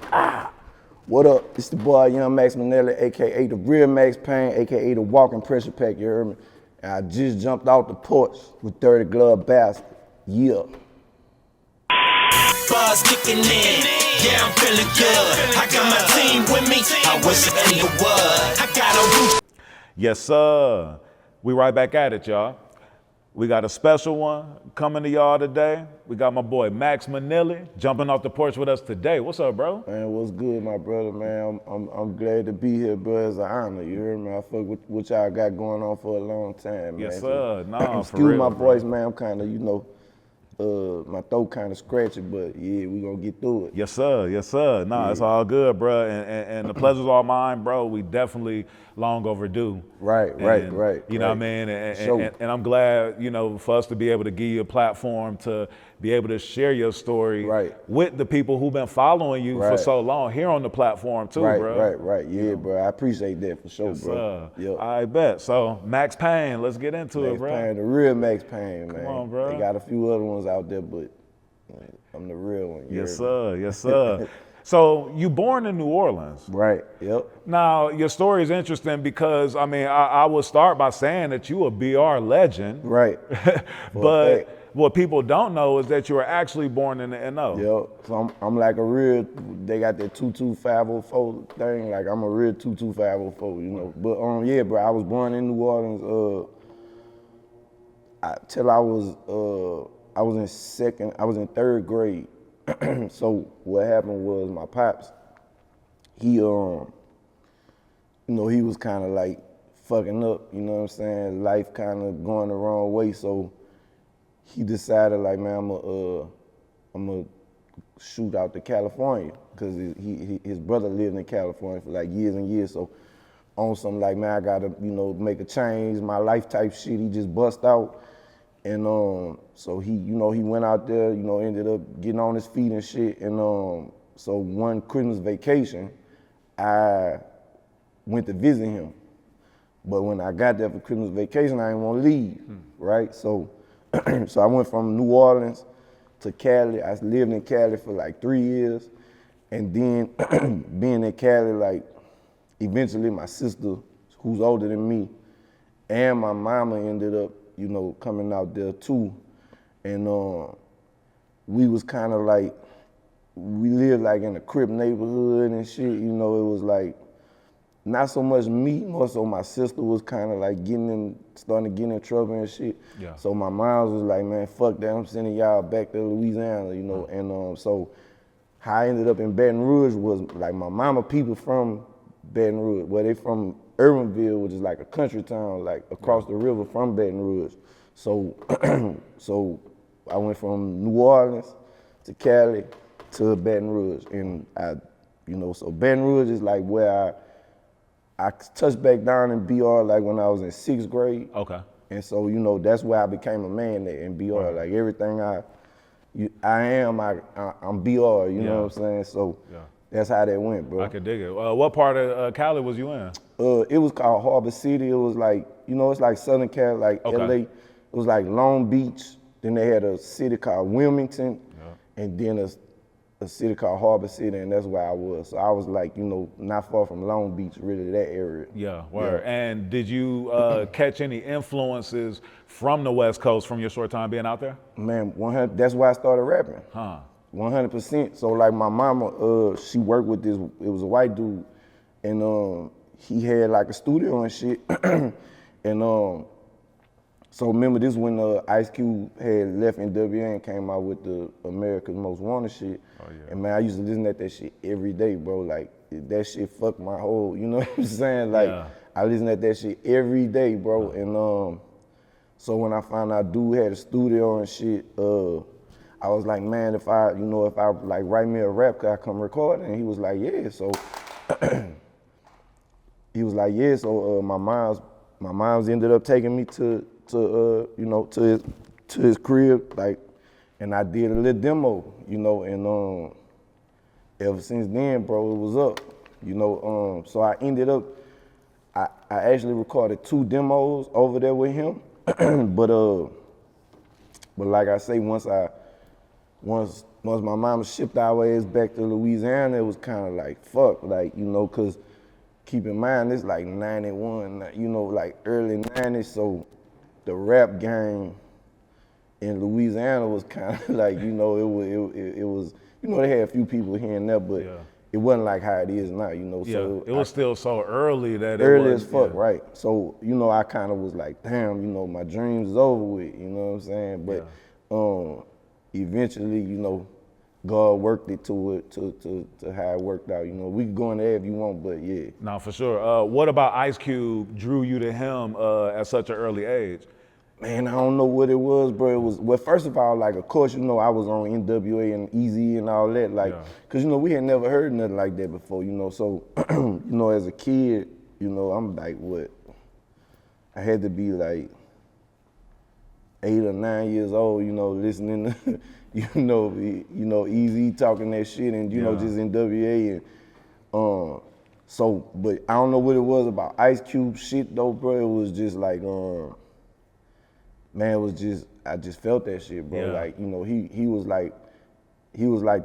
What up? It's the boy, young Max Minelli, aka the real Max Payne, aka the walking pressure pack, you heard me? And I just jumped out the porch with 30 glove basket. Yeah. Buzz kicking in, yeah, I'm feeling good. I got my team with me, I wish it in the wood. I got a roof. Yes, sir. We right back at it, y'all. We got a special one coming to y'all today. We got my boy Max Minelli jumping off the porch with us today. What's up, bro? Man, what's good, my brother, man? I'm glad to be here, bro. It's an honor, you heard me? I fuck with what y'all got going on for a long time, man. Yes, sir. So, Nah, excuse for real, my bro. voice, man. I'm kind of, my throat kind of scratchy, but yeah, we gonna get through it. Yes, sir. Yes, sir. Nah, it's all good, bro. And the pleasure's all mine, bro. We definitely long overdue. Right. You know what I mean? And I'm glad, for us to be able to give you a platform to be able to share your story with the people who've been following you for so long here on the platform too, bro. Right. Yeah, bro. I appreciate that for sure, Yes, bro. Yep. I bet. So Max Payne, let's get into it, bro. Max Payne, the real Max Payne, man. Come on, bro. They got a few other ones out there, but I'm the real one. Yes, sir. Yes, sir. So you born in New Orleans. Right, yep. Now, your story is interesting because, I would start by saying that you a BR legend. Right. But what people don't know is that you were actually born in the NO. Yep. So I'm like a real, they got that 22504 thing, like I'm a real 22504, But yeah, bro, I was born in New Orleans till I was in third grade. So what happened was my pops, he was kind of like fucking up, you know what I'm saying? Life kind of going the wrong way. So he decided like, man, I'm gonna shoot out to California, because his brother lived in California for like years and years. So on something like, man, I gotta, make a change, my life type shit, he just bust out. And so he went out there, ended up getting on his feet and shit. And so one Christmas vacation, I went to visit him. But when I got there for Christmas vacation, I didn't want to leave, right? So, so I went from New Orleans to Cali. I lived in Cali for like 3 years. And then being in Cali, like eventually my sister, who's older than me, and my mama ended up, coming out there too. And we was kind of like, we lived like in a Crip neighborhood and shit, it was like, not so much me, more so my sister was kind of like starting to get in trouble and shit. Yeah. So my mom was like, man, fuck that, I'm sending y'all back to Louisiana, And so how I ended up in Baton Rouge was like my mama people from Baton Rouge, where they from Irwinville, which is like a country town, like across the river from Baton Rouge. So, so I went from New Orleans to Cali to Baton Rouge, and so Baton Rouge is like where I touched back down in BR like when I was in 6th grade. Okay. And so that's where I became a man there in BR. Right. Like everything I'm BR. You know what I'm saying? So. Yeah. That's how that went, bro. I could dig it. What part of Cali was you in? It was called Harbor City. It was like, it's like Southern Cali, like LA. It was like Long Beach. Then they had a city called Wilmington, and then a city called Harbor City, and that's where I was. So I was like, not far from Long Beach, really, that area. Yeah, word. Yeah. And did you catch any influences from the West Coast from your short time being out there? Man, 100. That's why I started rapping. 100%. So like my mama, she worked with this, it was a white dude, and he had like a studio and shit. And so remember this when Ice Cube had left NWA and came out with the America's Most Wanted shit. Oh, yeah. And man, I used to listen to that shit every day, bro. Like that shit fucked my whole, you know what I'm saying? Like I listened to that shit every day, bro. And so when I found out dude had a studio and shit, I was like, man, if I like write me a rap, could I come record it? And he was like, yeah. So he was like, yeah. So my mom's ended up taking me to his crib, like, and I did a little demo, and ever since then, bro, it was up, So I ended up, I actually recorded 2 demos over there with him, but like I say, once once my mama shipped our ass back to Louisiana, it was kind of like, fuck, like, you know, cause keep in mind, it's like 91, you know, like early 90s, so the rap game in Louisiana was kind of like, you know, it was, you know, they had a few people here and there, but it wasn't like how it is now, you know. So it was still so early that early as fuck, right? So, you know, I kind of was like, damn, you know, my dreams is over with, you know what I'm saying? But eventually, you know, God worked it to how it worked out. You know, we can go in there if you want, but yeah. No, for sure. What about Ice Cube drew you to him at such an early age? Man, I don't know what it was, bro. It was, well, first of all, like, of course, you know, I was on NWA and Easy and all that, like, cause, you know, we had never heard nothing like that before, you know, so, you know, as a kid, you know, I'm like, what? I had to be like 8 or 9 years old, you know, listening to, you know, Easy talking that shit and, you know, just NWA and, so, but I don't know what it was about Ice Cube shit though, bro. It was just like, man, it was just, I just felt that shit, bro. Like, you know, he was like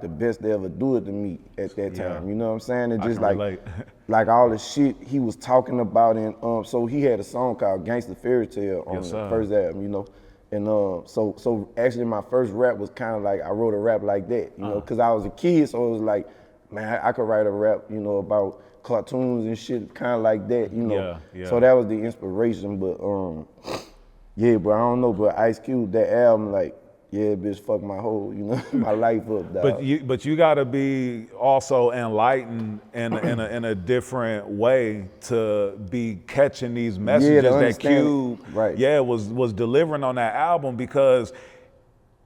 the best to ever do it to me at that time. You know what I'm saying? And just like, like all the shit he was talking about, and so he had a song called Gangsta Fairy Tale on the first album, you know. And so actually my first rap was kind of like, I wrote a rap like that, you know, cause I was a kid, so it was like, man, I could write a rap, you know, about cartoons and shit, kind of like that, you know. So that was the inspiration, but yeah, bro, I don't know, but Ice Cube, that album, like, yeah, bitch, fuck my whole, you know, my life up, dog. But you gotta be also enlightened in a different way to be catching these messages that Cube, was delivering on that album, because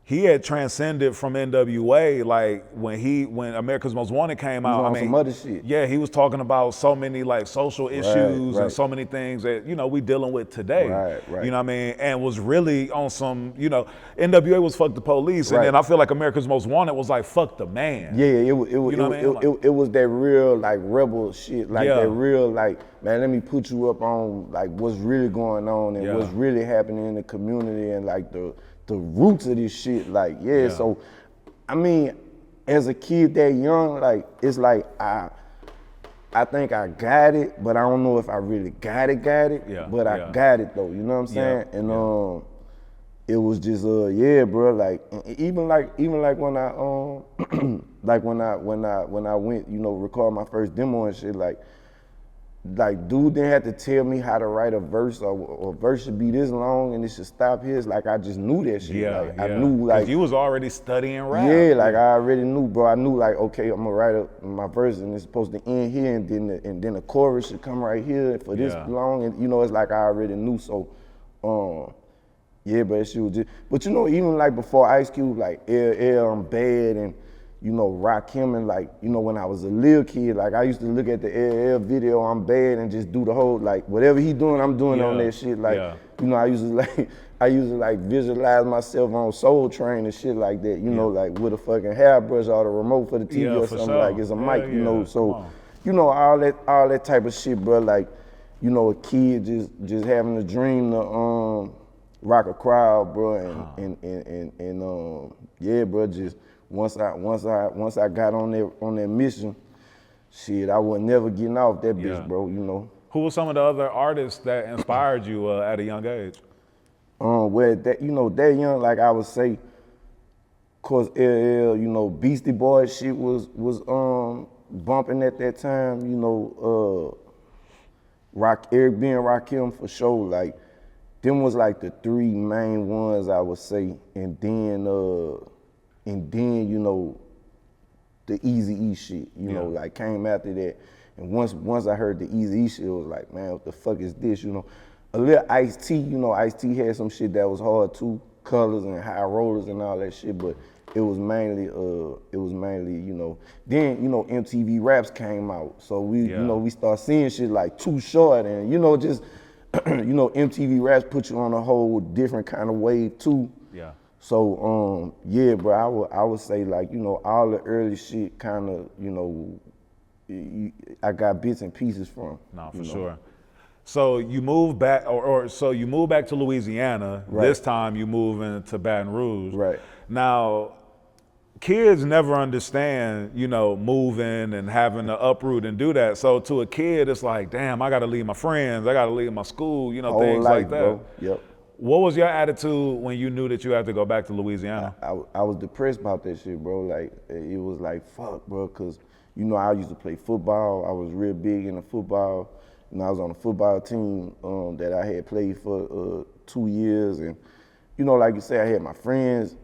he had transcended from NWA, like when America's Most Wanted came out. I mean, some other shit. Yeah, he was talking about so many like social issues and so many things that, you know, we dealing with today. You know what I mean? And was really on some, you know, NWA was fuck the police, and then I feel like America's Most Wanted was like fuck the man. Yeah, it was that real like rebel shit, like that real like, man, let me put you up on like what's really going on and what's really happening in the community and like the roots of this shit, like, so, I mean, as a kid that young, like, it's like, I think I got it, but I don't know if I really got it, but I got it though, you know what I'm saying? And it was just, bro, like, even like when I, like when I went, you know, record my first demo and shit, like dude didn't have to tell me how to write a verse or a verse should be this long and it should stop here. It's like I just knew that shit. I knew, like, you was already studying rap. Yeah, like I already knew, bro. I knew, like, okay, I'm gonna write my verse and it's supposed to end here and then the chorus should come right here for this long, and you know, it's like I already knew. So yeah, but she was just, but you know, even like before Ice Cube, like LL, I'm Bad, and you know, Rakim, and like, you know, when I was a little kid, like I used to look at the LL video, I'm Bad, and just do the whole, like, whatever he doing, I'm doing on that shit. Like, you know, I used to visualize myself on Soul Train and shit like that, you know, like with a fucking hairbrush or the remote for the TV or something, like it's a mic, you know, so, you know, all that type of shit, bro, like, you know, a kid just having a dream to rock a crowd, bro, and yeah, bro, just once I got on that mission, shit, I was never getting off that bitch, bro, you know. Who were some of the other artists that inspired you at a young age? Well, that, you know, that young, like I would say, of course, LL, you know, Beastie Boys shit was bumping at that time, you know, Eric B. and Rakim for sure, like, them was like the three main ones I would say, and then, you know, the Eazy-E shit, you know, like came after that. And once I heard the Eazy-E shit, it was like, man, what the fuck is this, you know? A little Ice-T, you know, Ice-T had some shit that was hard too, Colors and High Rollers and all that shit, but it was mainly, you know, then, you know, MTV Raps came out. So we, you know, we start seeing shit like Too Short and, you know, just, you know, MTV Raps put you on a whole different kind of wave too. Yeah. So, yeah, bro, I would say, like, you know, all the early shit kind of, you know, I got bits and pieces from. No, for sure. So you moved back, so you moved back to Louisiana. This time you move into Baton Rouge. Right. Now, kids never understand, you know, moving and having to uproot and do that. So to a kid, it's like, damn, I got to leave my friends, I got to leave my school, you know, Whole things life, like that. Bro. Yep. What was your attitude when you knew that you had to go back to Louisiana? I was depressed about that shit, bro. Like, it was like, fuck, bro, because, you know, I used to play football. I was real big into football. You know, I was on a football team that I had played for 2 years. And, you know, like you say, I had my friends.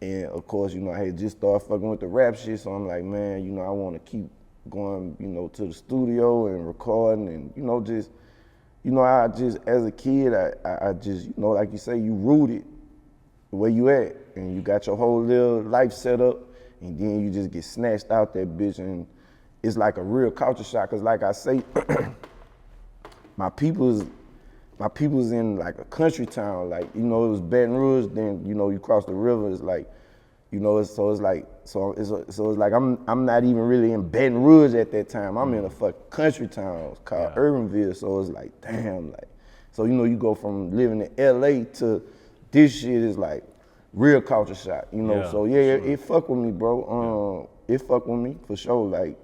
And, of course, you know, I had just started fucking with the rap shit. So I'm like, man, you know, I want to keep going, you know, to the studio and recording and, you know, just, you know, I just, as a kid, I just, you know, like you say, you rooted where you at. And you got your whole little life set up. And then you just get snatched out that bitch. And it's like a real culture shock. Because like I say, my people's in like a country town, like, you know, it was Baton Rouge, then, you know, you cross the river, it's like, you know, it's like I'm not even really in Baton Rouge at that time. I'm in a fucking country town called Urbanville, so it's like, damn, like, so, you know, you go from living in LA to this shit is like real culture shock, you know, so yeah, sure. It fucked with me, bro. It fucked with me for sure, like,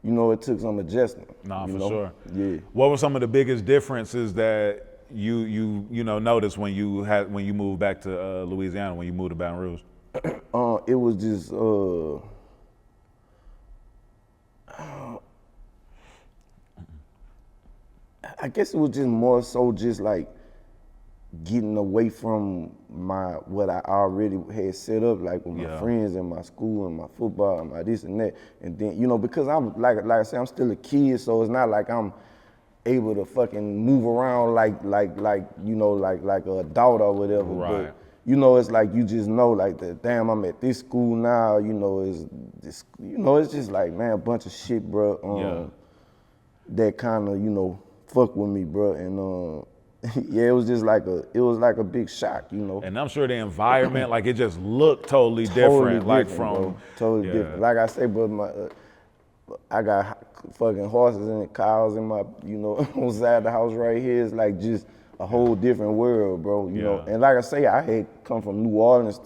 you know, it took some adjustment. Nah, for know? sure. Yeah. What were some of the biggest differences that you know noticed when you moved back to Louisiana, when you moved to Baton Rouge? It was just I guess it was just more so just like getting away from what I already had set up, like with my friends and my school and my football and my this and that. And then, you know, because I'm like I said, I'm still a kid, so it's not like I'm able to fucking move around like you know, like an adult or whatever. Right. But you know, it's like you just know like damn, I'm at this school now, you know, it's just like, man, a bunch of shit, bro. That kind of, you know, fuck with me, bro. And yeah, it was like a big shock, you know. And I'm sure the environment, like, it just looked totally different, like from bro. Totally different. Like I say, bro, I got fucking horses and cows in my, you know, on the side of the house right here. It's like just a whole different world, bro. You know. And like I say, I had come from New Orleans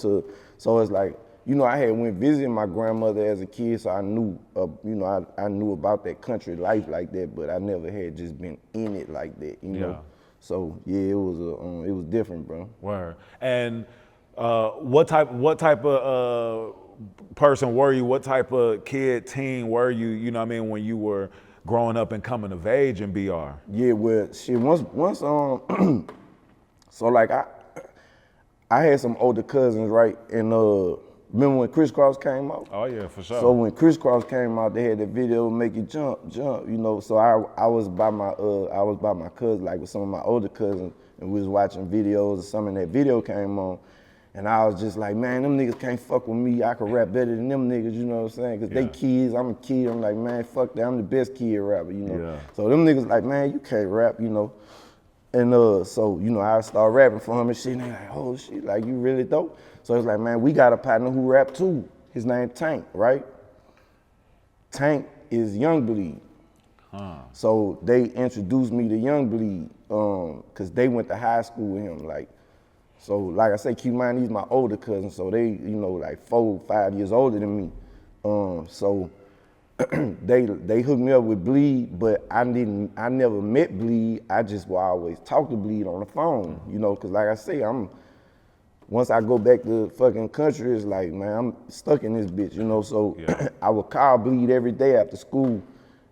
so it's like, you know, I had went visiting my grandmother as a kid, so I knew, you know, I knew about that country life like that, but I never had just been in it like that, you know. So yeah, it was different, bro. Word. And what type of person were you? What type of kid, teen were you? You know what I mean, when you were growing up and coming of age in BR? Yeah, well, shit. Once so like I had some older cousins, right? And remember when Crisscross came out? Oh yeah, for sure. So when Crisscross came out, they had that video Make You Jump, you know. So I was by my cousin, like with some of my older cousins, and we was watching videos or something. That video came on, and I was just like, man, them niggas can't fuck with me. I can rap better than them niggas, you know what I'm saying? Cause they kids, I'm a kid. I'm like, man, fuck that. I'm the best kid rapper, you know. Yeah. So them niggas like, man, you can't rap, you know. And so, you know, I started rapping for him and shit, and they like, oh shit, like, you really dope? So it's like, man, we got a partner who rap too. His name Tank, right? Tank is Young Bleed. So they introduced me to Young Bleed, cause they went to high school with him, like. So like I say, keep in mind, these my older cousins, so they, you know, like 4, 5 years older than me. So they hooked me up with Bleed, but I never met Bleed. I just will always talk to Bleed on the phone, you know, cause like I say, once I go back to fucking country, it's like, man, I'm stuck in this bitch, you know, so I would call Bleed every day after school,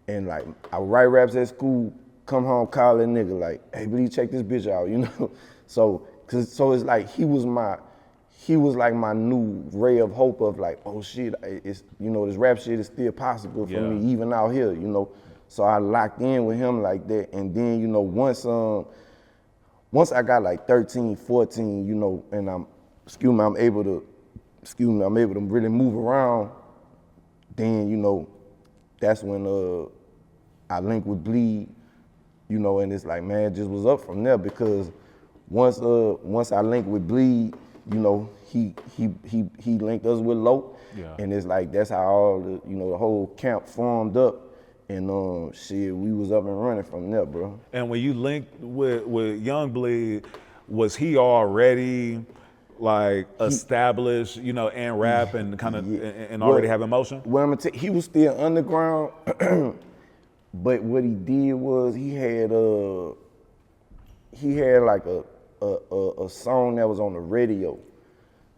and like, I would write raps at school, come home, call that nigga, like, hey, Bleed, check this bitch out, you know? So it's like, he was like my new ray of hope of like, oh shit, it's, you know, this rap shit is still possible for me, even out here, you know? So I locked in with him like that, and then, you know, once I got like 13, 14, you know, and I'm able to really move around, then, you know, that's when I linked with Bleed, you know, and it's like, man, it just was up from there, because once I linked with Bleed, you know, he linked us with Loc, and it's like, that's how all the, you know, the whole camp formed up. And shit, we was up and running from there, bro. And when you linked with Young Bleed, was he already like established, you know, and rap and kind of and already have emotion? Well, I'm gonna tell you, he was still underground, but what he did was he had like a song that was on the radio.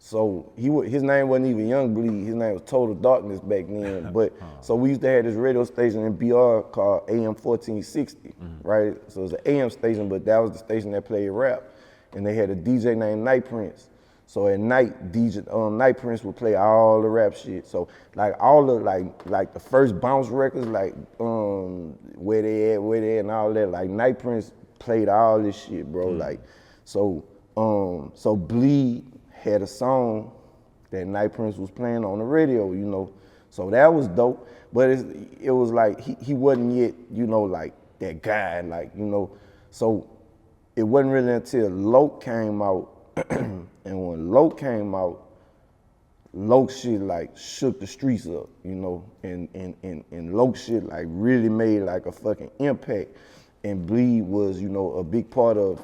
So his name wasn't even Young Bleed. His name was Total Darkness back then. But so we used to have this radio station in BR called AM 1460, right? So it was an AM station, but that was the station that played rap. And they had a DJ named Night Prince. So at night, Night Prince would play all the rap shit. So like all the like the first bounce records, like where they at, and all that. Like Night Prince played all this shit, bro. Like so Bleed had a song that Night Prince was playing on the radio, you know. So that was dope. But it was like he wasn't yet, you know, like that guy, like, you know. So it wasn't really until Loc came out, and when Loc came out, Loc shit like shook the streets up, you know, and Loc shit like really made like a fucking impact. And Bleed was, you know, a big part of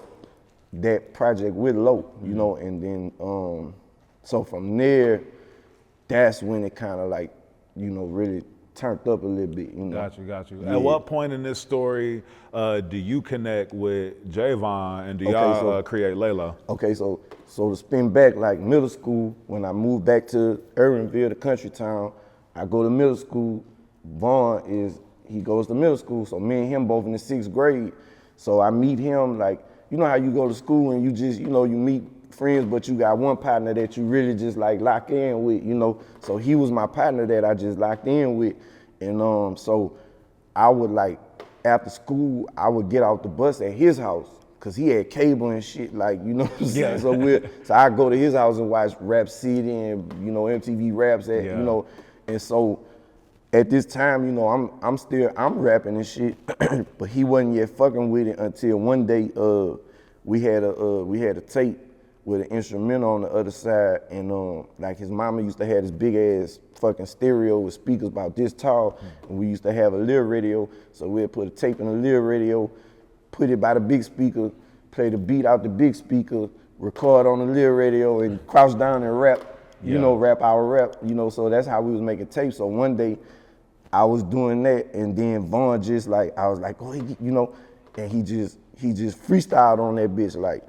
that project with Loc, you know, and then so from there, that's when it kind of like, you know, really turned up a little bit, you know. Got you. Yeah. At what point in this story do you connect with Javon and do y'all create Layla? Okay, so to spin back, like middle school, when I moved back to Irvinville, the country town, I go to middle school. Vaughn he goes to middle school, so me and him both in the 6th grade. So I meet him, like, you know how you go to school and you just, you know, you meet friends, but you got one partner that you really just like lock in with, you know. So he was my partner that I just locked in with. And so I would like, after school, I would get off the bus at his house, cause he had cable and shit, like, you know what I'm saying? So I go to his house and watch Rap City and, you know, MTV Raps at, you know. And so at this time, you know, I'm rapping and shit, but he wasn't yet fucking with it until one day we had a tape with an instrumental on the other side, and like his mama used to have this big ass fucking stereo with speakers about this tall, and we used to have a little radio, so we'd put a tape in a little radio, put it by the big speaker, play the beat out the big speaker, record on the little radio, and crouch down and rap, you know, rap our rap, you know, so that's how we was making tapes. So one day I was doing that, and then Vaughn just like, I was like, oh, you know, and he just freestyled on that bitch, like.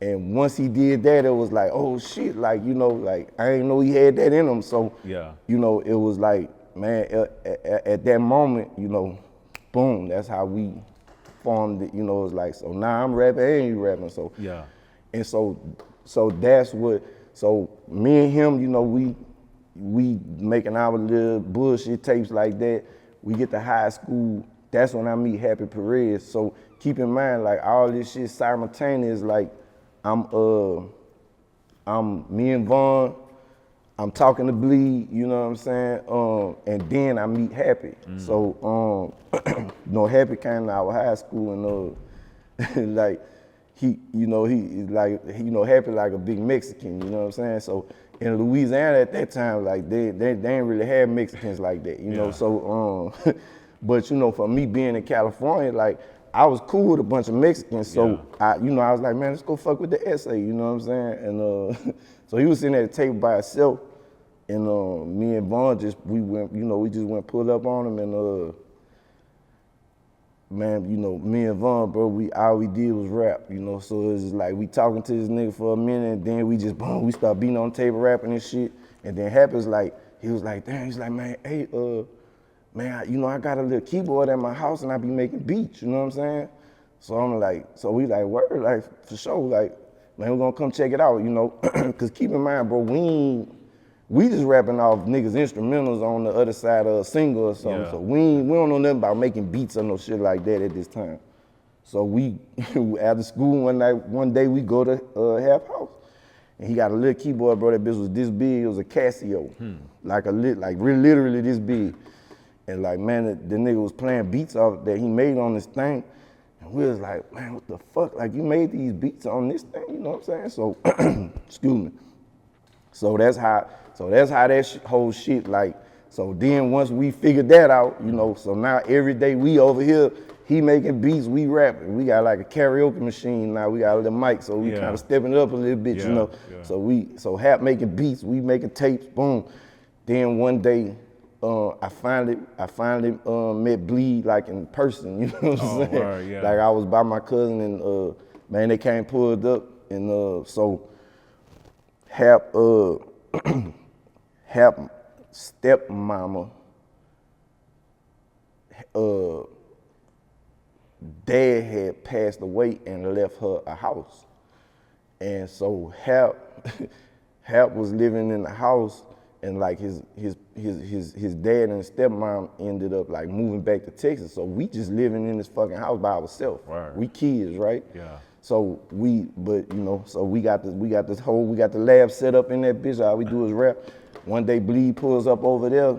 And once he did that, it was like, oh shit, like, you know, like, I didn't know he had that in him. So, you know, it was like, man, at that moment, you know, boom, that's how we formed it, you know. It was like, so now I'm rapping and you rapping, so. And so that's what, so me and him, you know, we making our little bullshit tapes like that. We get to high school, that's when I meet Happy Perez. So keep in mind, like, all this shit simultaneous, like, I'm me and Vaughn, I'm talking to Bleed, you know what I'm saying? And then I meet Happy. So, you know, Happy came to our high school and like, he Happy like a big Mexican, you know what I'm saying? So in Louisiana at that time, like they didn't really have Mexicans like that, you know? So, but you know, for me being in California, like, I was cool with a bunch of Mexicans, so I was like, man, let's go fuck with the essay, you know what I'm saying? And so he was sitting at the table by himself, and me and Vaughn we just went pull up on him, and man, you know, me and Vaughn, bro, all we did was rap, you know. So it was just like we talking to this nigga for a minute, and then we start beating on the table rapping and shit, and then Happy's like, he was like, damn, he's like, man, hey, man, you know, I got a little keyboard at my house and I be making beats, you know what I'm saying? So I'm like, so we like, word, like, for sure, like, man, we're gonna come check it out, you know? Cause keep in mind, bro, we just rapping off niggas' instrumentals on the other side of a single or something. So we don't know nothing about making beats or no shit like that at this time. So we, after school one day we go to Half House. And he got a little keyboard, bro, that bitch was this big, it was a Casio. Like literally this big. And like, man, the nigga was playing beats off that he made on this thing. And we was like, man, what the fuck? Like, you made these beats on this thing, you know what I'm saying? So, excuse me. So that's how that whole shit, like, so then once we figured that out, you know, so now every day we over here, he making beats, we rapping. We got like a karaoke machine now. We got a little mic, so we kind of stepping it up a little bit, you know. So Hap making beats, we making tapes, boom. Then one day, I finally met Bleed like in person, you know what I'm saying? Right, yeah. Like I was by my cousin and man, they came pulled up and so Hap Hap stepmama dad had passed away and left her a house. And so Hap was living in the house, and like his dad and his stepmom ended up like moving back to Texas. So we just living in this fucking house by ourselves. Right. We kids, right? Yeah. So we got the lab set up in that bitch. All we do is rap. One day Bleed pulls up over there,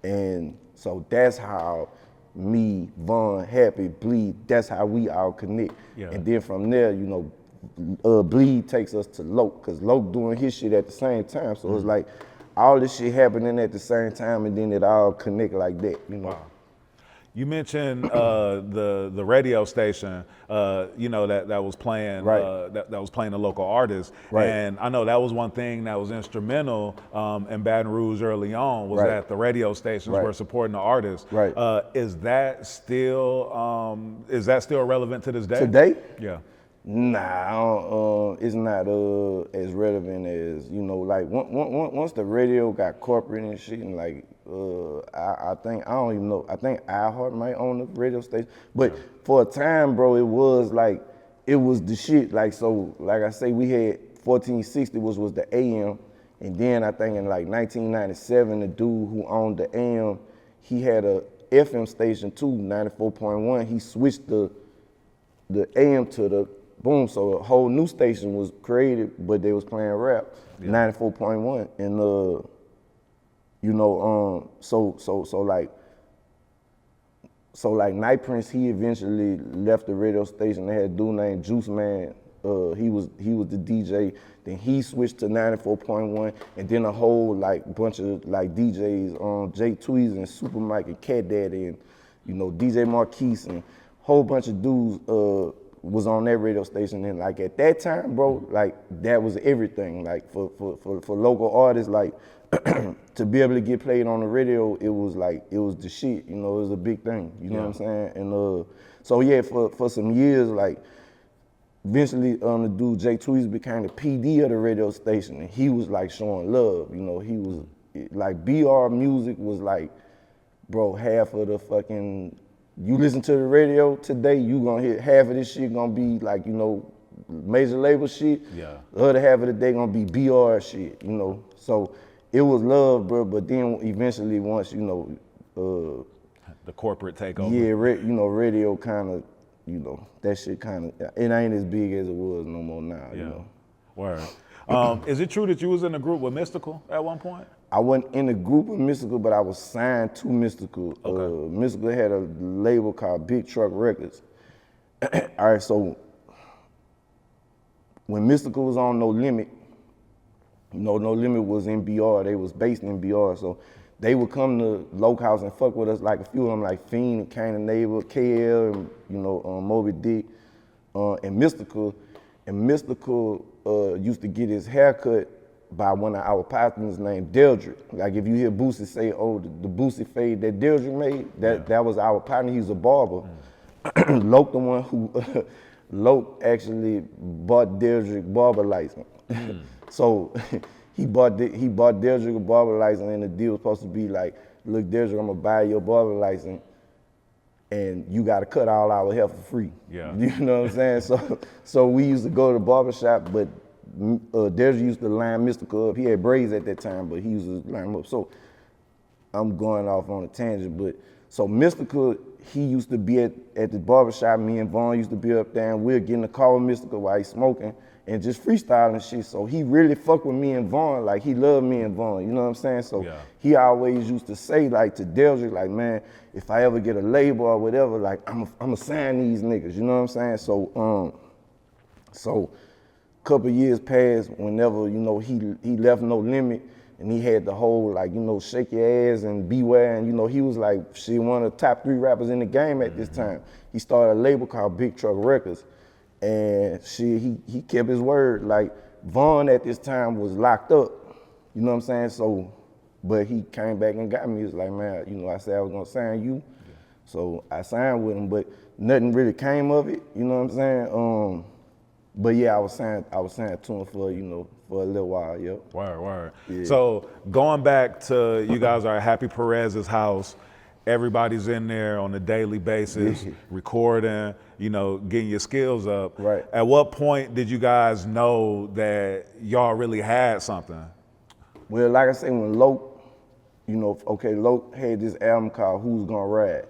and so that's how me, Von, Happy, Bleed, that's how we all connect. Yeah. And then from there, you know, Bleed takes us to Loc, because Loc doing his shit at the same time. So it's like all this shit happening at the same time, and then it all connect like that, you know. Wow. You mentioned the radio station, you know, that was playing that was playing a local artist, and I know that was one thing that was instrumental in Baton Rouge early on was that the radio stations were supporting the artists. Right. Is that still relevant to this day? Today? Yeah. Nah, it's not as relevant as, you know, like once the radio got corporate and shit, and like I think iHeart might own the radio station, but for a time, bro, it was the shit. Like, so like I say, we had 1460, which was the AM, and then I think in like 1997, the dude who owned the AM, he had a FM station too, 94.1. He switched the AM to the boom, so a whole new station was created, but they was playing rap, 94.1, and you know, so like Night Prince, he eventually left the radio station. They had a dude named Juice Man. He was the DJ. Then he switched to 94.1, and then a whole like bunch of like DJs, Jay Tweez and Super Mike and Cat Daddy and, you know, DJ Marquise and whole bunch of dudes was on that radio station. And like at that time, bro, like that was everything. Like for local artists, like to be able to get played on the radio, it was the shit, you know, it was a big thing, you know what I'm saying? And so yeah, for some years, like eventually the dude Jay Tweez became the PD of the radio station, and he was like showing love, you know, he was like BR music was like, bro, half of the fucking, you listen to the radio today, you gonna hear half of this shit gonna be like, you know, major label shit. Yeah. The other half of the day gonna be BR shit, you know. So it was love, bro, but then eventually once, you know, the corporate takeover. Yeah, you know, radio kind of, you know, that shit kind of, it ain't as big as it was no more now, you know. Word. Is it true that you was in a group with Mystikal at one point? I wasn't in a group with Mystikal, but I was signed to Mystikal. Okay. Mystikal had a label called Big Truck Records. All right, so when Mystikal was on No Limit, you know, No Limit was in BR. They was based in BR, so they would come to Loc House and fuck with us, like a few of them, like Fiend and Kane and Neighbor, KL, and, you know, Moby Dick, and Mystikal. And Mystikal used to get his haircut by one of our partners named Deldrick. Like if you hear Boosie say, oh, the Boosie fade that Deldrick made, that was our partner. He was a barber. Loc, the one who, Loc actually bought Deldrick barber license. So he bought Deldrick a barber license, and the deal was supposed to be like, look, Deldrick, I'm gonna buy your barber license, and you gotta cut all our hair for free. Yeah. You know what I'm saying? So we used to go to the barber shop, but Deldrick used to line Mystikal up. He had braids at that time, but he used to line him up. So I'm going off on a tangent, but so Mystikal, he used to be at the barber shop. Me and Vaughn used to be up there, and we'll get in the car with Mystikal while he's smoking and just freestyling shit. So he really fucked with me and Vaughn, like he loved me and Vaughn, you know what I'm saying? So he always used to say like to Deldrick, like, man, if I ever get a label or whatever, like I'ma sign these niggas, you know what I'm saying? So couple years passed, whenever, you know, he left No Limit, and he had the whole like, you know, shake your ass and beware, and you know, he was like one of the top 3 rappers in the game at this time. He started a label called Big Truck Records, and he kept his word. Like Vaughn at this time was locked up, you know what I'm saying? So, but he came back and got me. He was like, man, you know, I said I was gonna sign you, so I signed with him, but nothing really came of it, you know what I'm saying? But yeah, I was signed to him for, you know, for a little while, yep. Word. Yeah. So going back to, you guys are at Happy Perez's house, everybody's in there on a daily basis, recording, you know, getting your skills up. Right. At what point did you guys know that y'all really had something? Well, like I say, when Loc, you know, okay, Loc had this album called Who's Gonna Ride.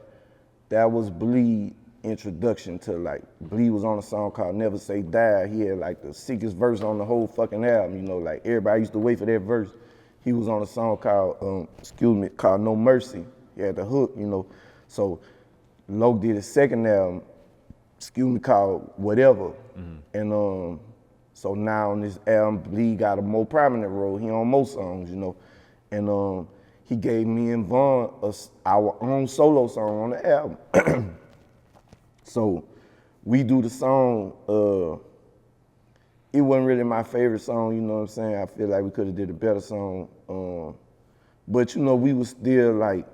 That was Bleed introduction to, like, Bleed was on a song called Never Say Die. He had like the sickest verse on the whole fucking album, you know, like everybody used to wait for that verse. He was on a song called, called No Mercy. He had the hook, you know. So Loc did his second album, called Whatever. And so now on this album, Bleed got a more prominent role. He on more songs, you know. And he gave me and Vaughn our own solo song on the album. So we do the song, it wasn't really my favorite song, you know what I'm saying? I feel like we could have did a better song. But you know, we was still like,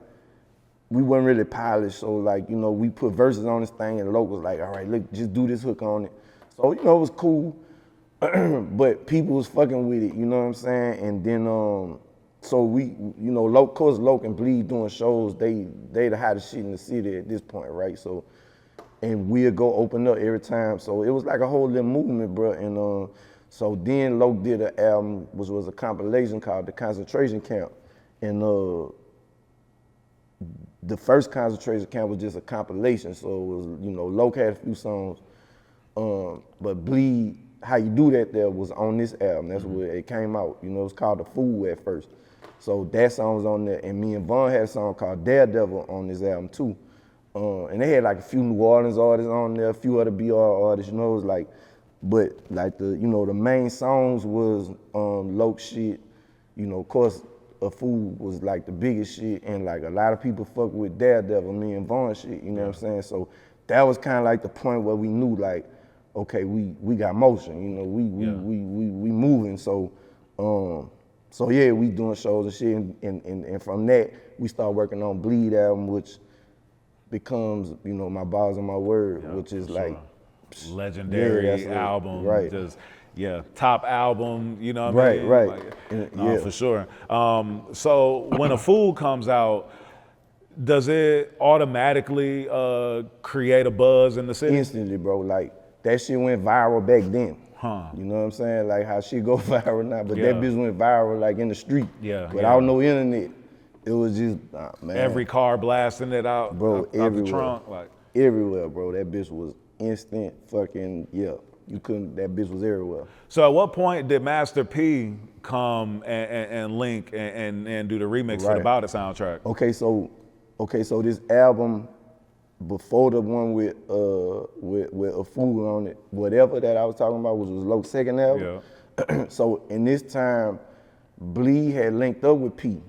we wasn't really polished, so like, you know, we put verses on this thing and Loc was like, all right, look, just do this hook on it. So, you know, it was cool, but people was fucking with it, you know what I'm saying? And then, so we, you know, Loc and Bleed doing shows, they the hottest shit in the city at this point, right? So, and we'll go open up every time. So it was like a whole little movement, bro. And so then Loc did an album, which was a compilation called The Concentration Camp. And the first Concentration Camp was just a compilation. So it was, you know, Loc had a few songs, but Bleed, How You Do That there was on this album. That's where it came out. You know, it was called The Fool at first. So that song was on there. And me and Vaughn had a song called Daredevil on this album too. And they had like a few New Orleans artists on there, a few other BR artists, you know, it was like, but like the, you know, the main songs was Loc shit, you know, of course, A Fool was like the biggest shit, and like a lot of people fuck with Daredevil, me and Vaughn shit, you know what I'm saying? So that was kind of like the point where we knew like, okay, we got motion, you know, we moving, so yeah, we doing shows and shit, and from that, we started working on Bleed album, which becomes, you know, My Balls and My Word, which is like legendary album, right? Just top album, you know what I mean? Right. Like, no, for sure. So when A Fool comes out, does it automatically create a buzz in the city? Instantly, bro. Like that shit went viral back then. You know what I'm saying? Like how shit go viral now, but that bitch went viral like in the street. Without no internet. It was just, man. Every car blasting it out, bro, out the trunk. Like. Everywhere, bro. That bitch was instant fucking, you couldn't, that bitch was everywhere. So at what point did Master P come and link and do the remix for the About It soundtrack? Okay, so this album, before the one with A Fool on it, whatever that I was talking about, was Loc's second album. So in this time, Bleed had linked up with P.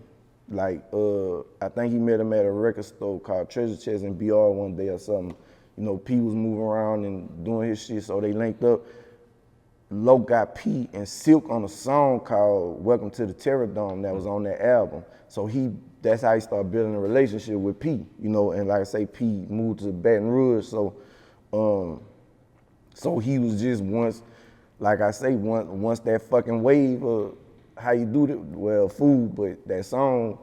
Like, I think he met him at a record store called Treasure Chest in BR one day or something. You know, P was moving around and doing his shit, so they linked up. Loc got P and Silk on a song called Welcome to the Terror Dome that was on that album. So that's how he started building a relationship with P, you know, and like I say, P moved to Baton Rouge, so he was just once that fucking wave of How You Do That, well, Fool, but that song,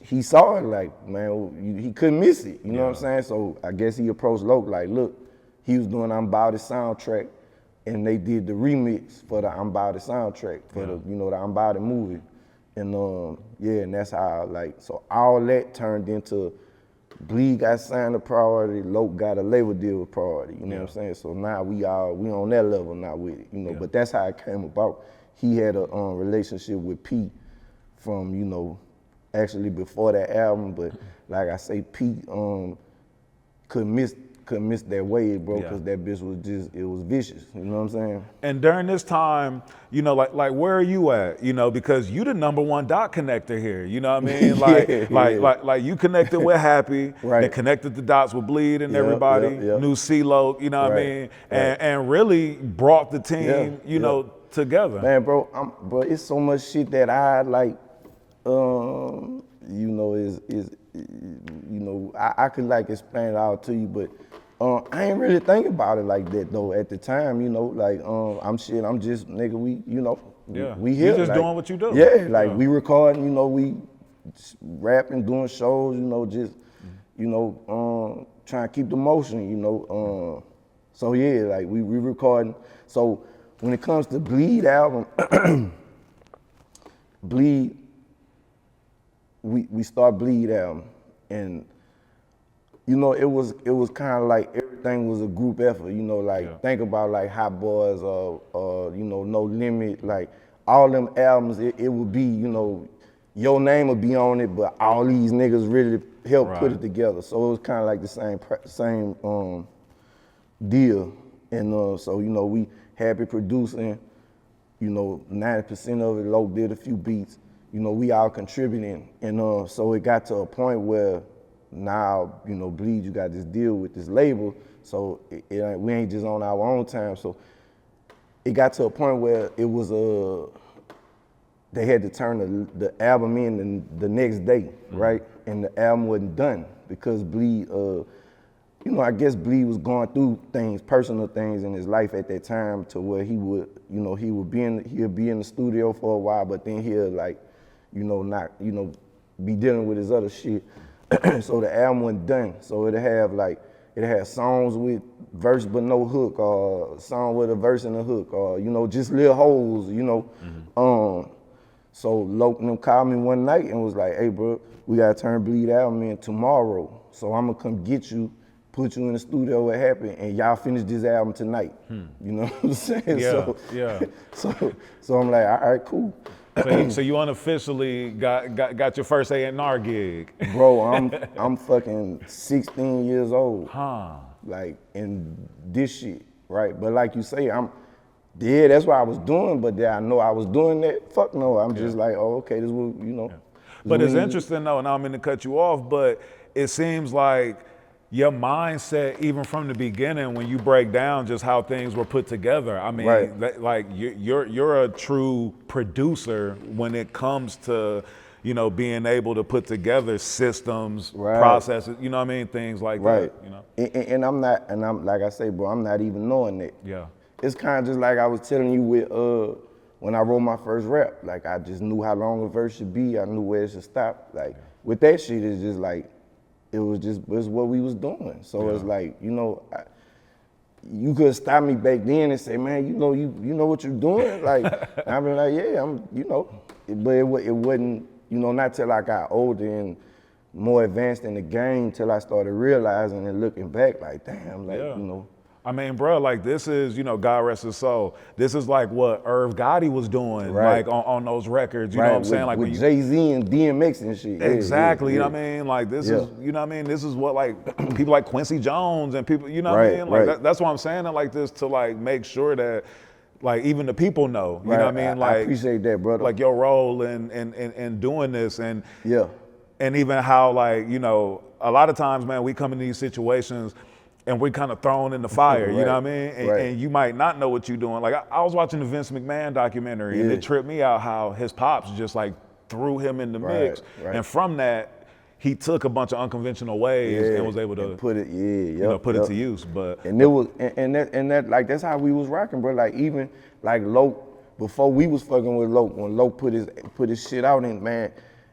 he saw it like, man, he couldn't miss it, you know what I'm saying? So I guess he approached Loc like, look, he was doing I'm About It soundtrack, and they did the remix for the I'm About It soundtrack, for the, you know, the I'm About It movie. And and that's how, like, so all that turned into Bleed got signed to Priority, Loc got a label deal with Priority, you know what I'm saying? So now we on that level now with it, you know, but that's how it came about. He had a relationship with P from, you know, actually before that album, but like I say, P couldn't couldn't miss that wave, bro, because that bitch was it was vicious. You know what I'm saying? And during this time, you know, like where are you at? You know, because you the #1 dot connector here. You know what I mean? Like you connected with Happy, right. They connected the dots with Bleed and everybody, knew C-Loc, you know what I mean? And really brought the team, you know, together. Man, bro, it's so much shit that I like, you know, you know, I could like explain it all to you, but I ain't really think about it like that though at the time, you know, like I'm just nigga, we, you know, we here. You just like, doing what you do. Yeah, like we recording, you know, we rapping, doing shows, you know, just, you know, trying to keep the motion, you know. So yeah, like we recording. So when it comes to Bleed album, Bleed, we start Bleed album, and you know it was kind of like everything was a group effort. You know, like think about like Hot Boys or you know No Limit, like all them albums. It would be, you know, your name would be on it, but all these niggas really helped put it together. So it was kind of like the same deal. And so you know we Happy producing. You know, 90% of it, Loc did a few beats. You know, we all contributing, and so it got to a point where now, you know, Bleed, you got this deal with this label, so we ain't just on our own time. So it got to a point where it was they had to turn the album in the next day, right? And the album wasn't done because Bleed, you know, I guess Bleed was going through things, personal things in his life at that time, to where he would, you know, he'll be in the studio for a while, but then he'll like, you know, not, you know, be dealing with his other shit. So the album wasn't done. So it had songs with verse but no hook, or song with a verse and a hook, or, you know, just little holes, you know. So Loc and them called me one night and was like, hey bro, we gotta turn Bleed album in tomorrow. So I'm gonna come get you, put you in the studio with Happy, and y'all finish this album tonight. You know what I'm saying? Yeah. So I'm like, all right, cool. So you unofficially got your first A&R gig. Bro, I'm fucking 16 years old. Like, in this shit, right? But like you say, that's what I was doing, but did I know I was doing that? Fuck no, I'm just like, oh, okay, this will, you know. But it's interesting though, and I don't mean to cut you off, but it seems like your mindset, even from the beginning, when you break down just how things were put together, I mean, like you're a true producer when it comes to, you know, being able to put together systems, processes, you know what I mean, things like that. You know, and I'm like I say, bro, I'm not even knowing that. Yeah, it's kind of just like I was telling you with when I wrote my first rap. Like I just knew how long a verse should be. I knew where it should stop. Like with that shit, it's just like. It was what we was doing. So it's like, you know, you could stop me back then and say, man, you know what you're doing? Like, I'd be like, yeah, I'm, you know. But it wasn't, you know, not till I got older and more advanced in the game till I started realizing and looking back like, damn, like, you know. I mean, bro, like this is, you know, God rest his soul. This is like what Irv Gotti was doing, like on those records. You know what I'm saying? Like with Jay-Z and DMX and shit. Exactly. You know what I mean? Like this is, you know what I mean? This is what like people like Quincy Jones and people, you know what I mean? Like that's why I'm saying it like this, to like make sure that like even the people know. You know what I mean? Like I appreciate that, brother. Like your role in doing this, and and even how, like, you know, a lot of times, man, we come in these situations and we're kind of thrown in the fire, you know what I mean? And you might not know what you're doing. Like I was watching the Vince McMahon documentary, and it tripped me out how his pops just like threw him in the mix. And from that, he took a bunch of unconventional ways and was able to put it, you know, put it to use. But and it was and that like that's how we was rocking, bro. Like even like Loc, before we was fucking with Loc, when Loc put his shit out, and man,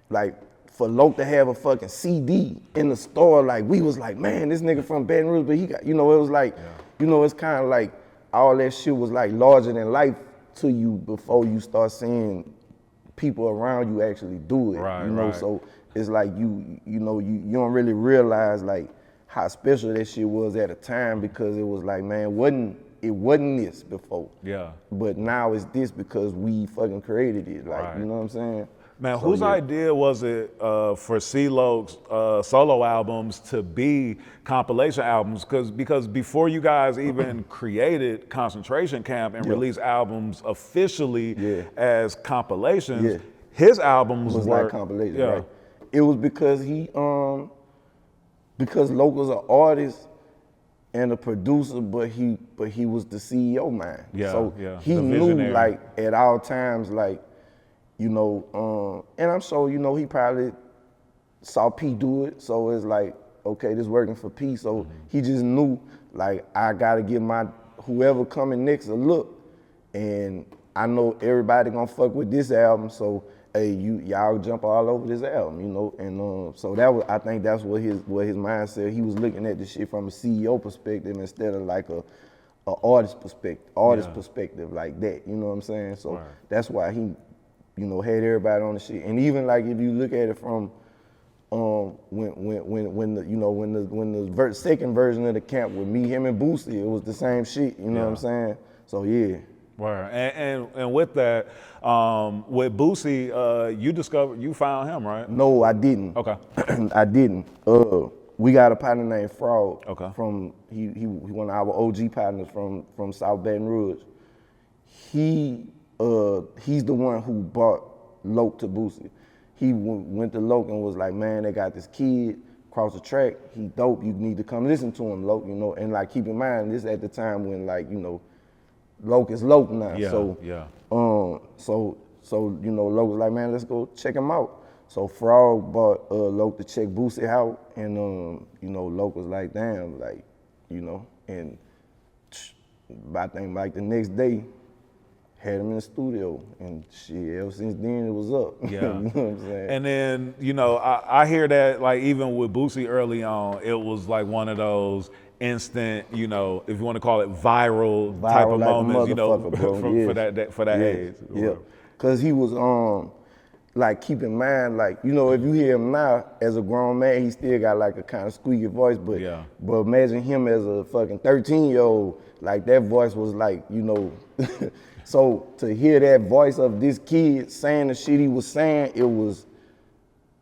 like for Loc to have a fucking CD in the store, like we was like, man, this nigga from Baton Rouge, but he got, you know, it was like, you know, it's kind of like all that shit was like larger than life to you before you start seeing people around you actually do it, you know. So it's like you know, you don't really realize like how special that shit was at a time, because it was like, man, it wasn't this before. But now it's this because we fucking created it, like, you know what I'm saying? Man, So, whose yeah. idea was it for C-Loc's solo albums to be compilation albums? Because before you guys even created Concentration Camp and released albums officially as compilations, his albums was were like compilation, right? It was because because Loc was an artist and a producer, but he was the CEO man. So he the knew visionary. like at all times, like, you know, and I'm sure, you know, he probably saw P do it. So it's like, okay, this working for P. So he just knew like, I gotta give my whoever coming next a look. And I know everybody gonna fuck with this album. So hey, y'all jump all over this album, you know, and so that was, I think that's what his mindset. He was looking at the shit from a CEO perspective instead of like a artist perspective like that. You know what I'm saying? So that's why he, you know, had everybody on the shit. And even like if you look at it from when the second version of the camp with me, him and Boosie, it was the same shit. You know what I'm saying? So yeah. Right. And with that, with Boosie, you found him, right? No, I didn't. Okay. I didn't. We got a partner named Frog. Okay. From he one of our OG partners from South Baton Rouge. He's the one who brought Loc to Boosie. He went to Loc and was like, man, they got this kid across the track. He dope. You need to come listen to him, Loc. You know, and like keep in mind this at the time when like, you know, Loc is Loc now. So you know, Loc was like, man, let's go check him out. So Frog brought Loc to check Boosie out, and you know, Loc was like, damn, like, you know, and I think like the next day, had him in the studio, and shit, ever since then it was up. Yeah. You know what I'm saying? And then, you know, I hear that like even with Boosie early on, it was like one of those instant, you know, if you want to call it viral type of like moments, you know, for that age. Yeah, because he was like, keep in mind, like, you know, if you hear him now as a grown man, he still got like a kind of squeaky voice, but imagine him as a fucking 13-year-old, like that voice was like, you know, so to hear that voice of this kid saying the shit he was saying, it was,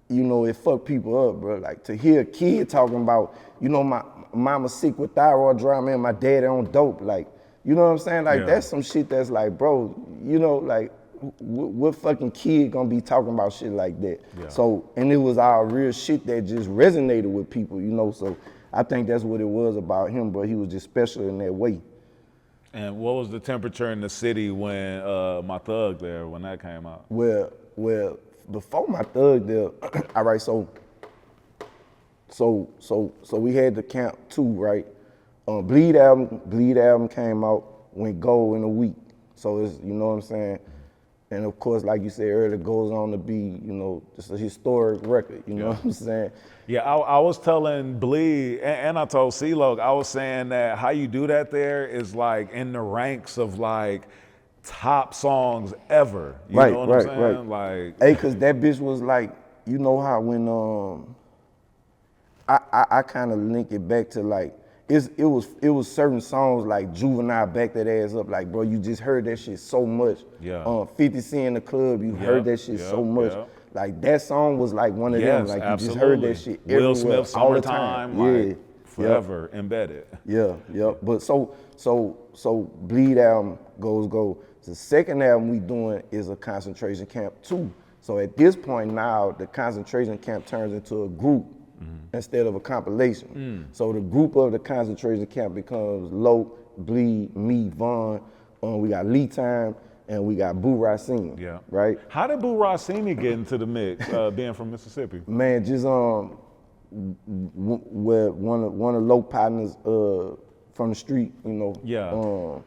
you know, it fucked people up, bro. Like to hear a kid talking about, you know, my mama sick with thyroid drama and my daddy on dope, like, you know what I'm saying? Like that's some shit that's like, bro, you know, like what fucking kid gonna be talking about shit like that? So, and it was our real shit that just resonated with people, you know, so I think that's what it was about him, but he was just special in that way. And what was the temperature in the city when My Thug there, when that came out? Well, before My Thug there, all right, so we had the Camp 2, right? Bleed album came out, went gold in a week. So it's, you know what I'm saying? And of course, like you said earlier, goes on to be, you know, just a historic record, you know what I'm saying? Yeah, I was telling Bleed, and I told C-Loc, I was saying that how you do that there is like in the ranks of like top songs ever. You know what I'm saying? Like, hey, cause that bitch was like, you know how when I kind of link it back to like, it was certain songs like Juvenile back that ass up, like, bro, you just heard that shit so much. 50 Cent in the club, you heard that shit so much. Like that song was like one of them, like you just heard that shit everywhere, Will Smith, all the Summertime, time. like forever embedded. But so Bleed album goes. The second album we doing is a Concentration Camp 2. So at this point now, the Concentration Camp turns into a group instead of a compilation. So the group of the Concentration Camp becomes Loc, Bleed, me, Vaughn. We got Lee Time, and we got Boo Rossini. Right? How did Boo Rossini get into the mix, being from Mississippi? Man, just where one of Loc partners from the street, you know.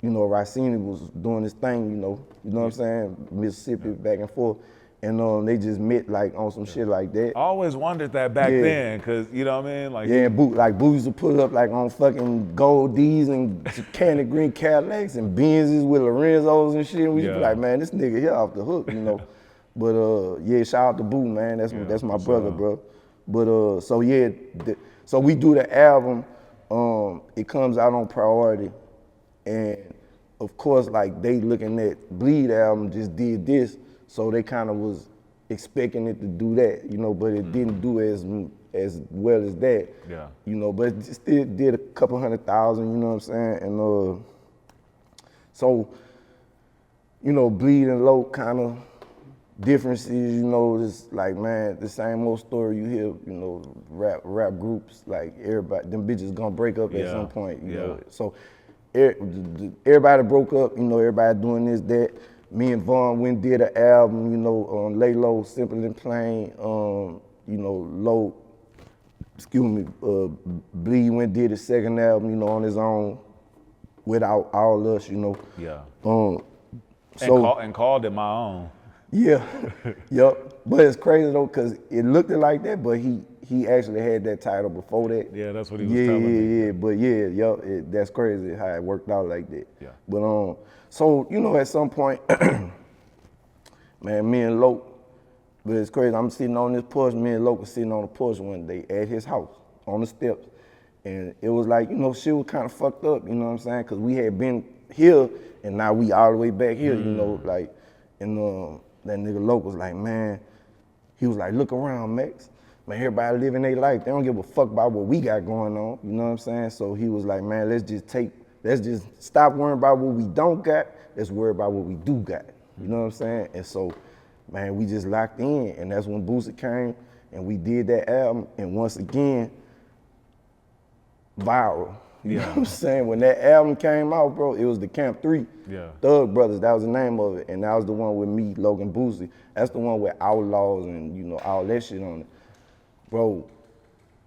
You know, Rossini was doing his thing, you know what I'm saying? Mississippi, back and forth. And they just met like on some shit like that. I always wondered that back then, cause you know what I mean? Like and Boo used to pull up like on fucking Gold D's and candy green Cadillacs and Benzes with Lorenzos and shit. And we used to be like, man, this nigga here off the hook, you know. But shout out to Boo, man. That's my brother, bro. But so we do the album. It comes out on Priority, and of course, like they looking at Bleed album just did this. So they kind of was expecting it to do that, you know, but it didn't do as well as that. Yeah. You know, but it still did a couple 100,000, you know what I'm saying? And so, you know, Bleed and Low kind of differences, you know, it's like, man, the same old story you hear, you know, rap groups, like everybody, them bitches gonna break up at some point, you know. So everybody broke up, you know, everybody doing this, that. Me and Vaughn went and did an album, you know, Lay Low, Simple and Plain, you know, Bleed went and did his second album, you know, on his own, without all us, you know. Yeah. And called it My Own. Yeah, yep. But it's crazy though, cause it looked like that, but he actually had that title before that. Yeah, that's what he was telling me. Yeah, but yeah, yup, that's crazy how it worked out like that. Yeah. But so you know, at some point, man, me and Loc, but it's crazy. I'm sitting on this porch. Me and Loc was sitting on the porch one day at his house on the steps, and it was like, you know, shit was kind of fucked up. You know what I'm saying? Cause we had been here, and now we all the way back here. You know, like, and that nigga Loc was like, man, he was like, look around, Max. Man, everybody living their life. They don't give a fuck about what we got going on. You know what I'm saying? So he was like, man, let's just stop worrying about what we don't got. Let's worry about what we do got. You know what I'm saying? And so, man, we just locked in. And that's when Boosie came and we did that album. And once again, viral. You know what I'm saying? When that album came out, bro, it was the Camp 3. Yeah. Thug Brothers, that was the name of it. And that was the one with me, Logan Boosie. That's the one with Outlaws and, you know, all that shit on it. Bro,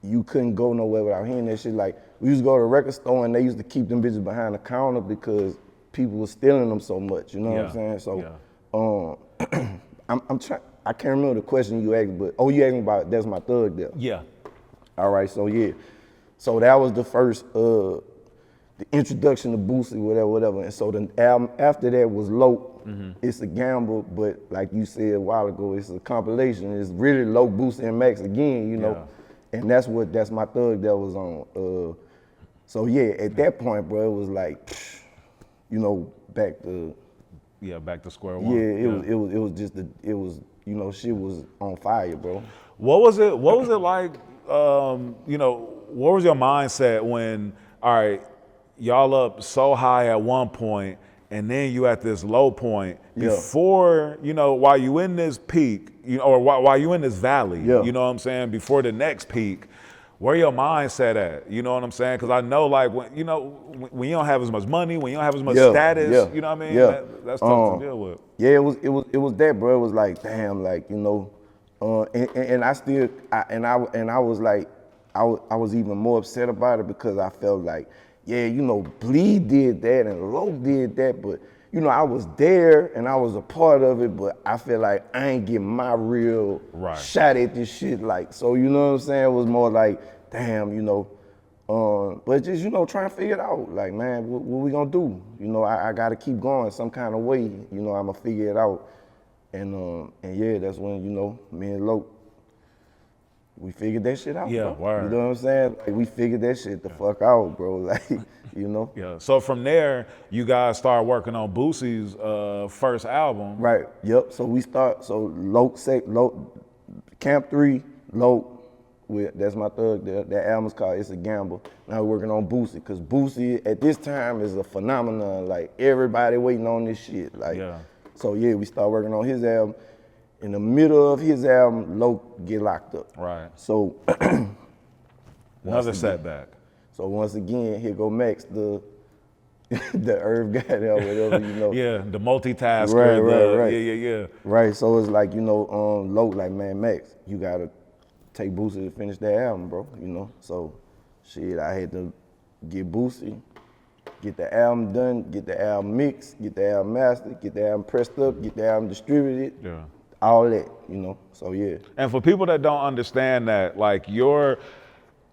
you couldn't go nowhere without hearing that shit. Like, we used to go to the record store and they used to keep them bitches behind the counter because people were stealing them so much, you know what I'm saying? So, I'm trying, I can't remember the question you asked, but, you asked me about That's My Thug there. Yeah. All right, so yeah. So that was the first, the introduction to Boosie, whatever. And so the album after that was Loc. It's a gamble, but like you said a while ago, it's a compilation. It's really Loc, Boosie, and Max again, you know. And that's My Thug that was on. So yeah, at that point, bro, it was like, you know, back to square one. Yeah, it was just you know, shit was on fire, bro. What was it like, you know, what was your mindset when, all right, y'all up so high at one point and then you at this low point before, you know, while you in this peak, you know, or while you in this valley, you know what I'm saying, before the next peak, where your mindset at, you know what I'm saying? Because I know, like, when you don't have as much money, when you don't have as much status, you know what I mean? That's tough to deal with. Yeah, it was that, bro. It was like, damn, like, you know, and I was like, I was even more upset about it because I felt like, yeah, you know, Bleed did that and Loc did that, but, you know, I was there and I was a part of it, but I feel like I ain't getting my real shot at this shit. Like, so, you know what I'm saying? It was more like, damn, you know, but just, you know, trying to figure it out. Like, man, what we gonna do? You know, I gotta keep going some kind of way. You know, I'm gonna figure it out. And yeah, that's when, you know, me and Loc, we figured that shit out. Yeah, bro. word. You know what I'm saying? Like, we figured that shit the fuck out, bro. Like, you know? Yeah. So from there, you guys start working on Boosie's first album. Right. Yep. So we start. So Loc, Camp 3, Loc. That's My Thug. That album's called It's a Gamble. Now we're working on Boosie, because Boosie at this time is a phenomenon. Like, everybody waiting on this shit. Like, so yeah, we start working on his album. In the middle of his album, Loc get locked up. Right. So another setback. So once again, here go Max, the herb guy there, whatever, you know. Yeah, the multitasker. Right. Yeah. Right. So it's like, you know, Loc, like, man, Max, you gotta take Boosie to finish that album, bro. You know. So shit, I had to get Boosie, get the album done, get the album mixed, get the album mastered, get the album pressed up, get the album distributed. Yeah. All that, you know, so yeah. And for people that don't understand that, like, you're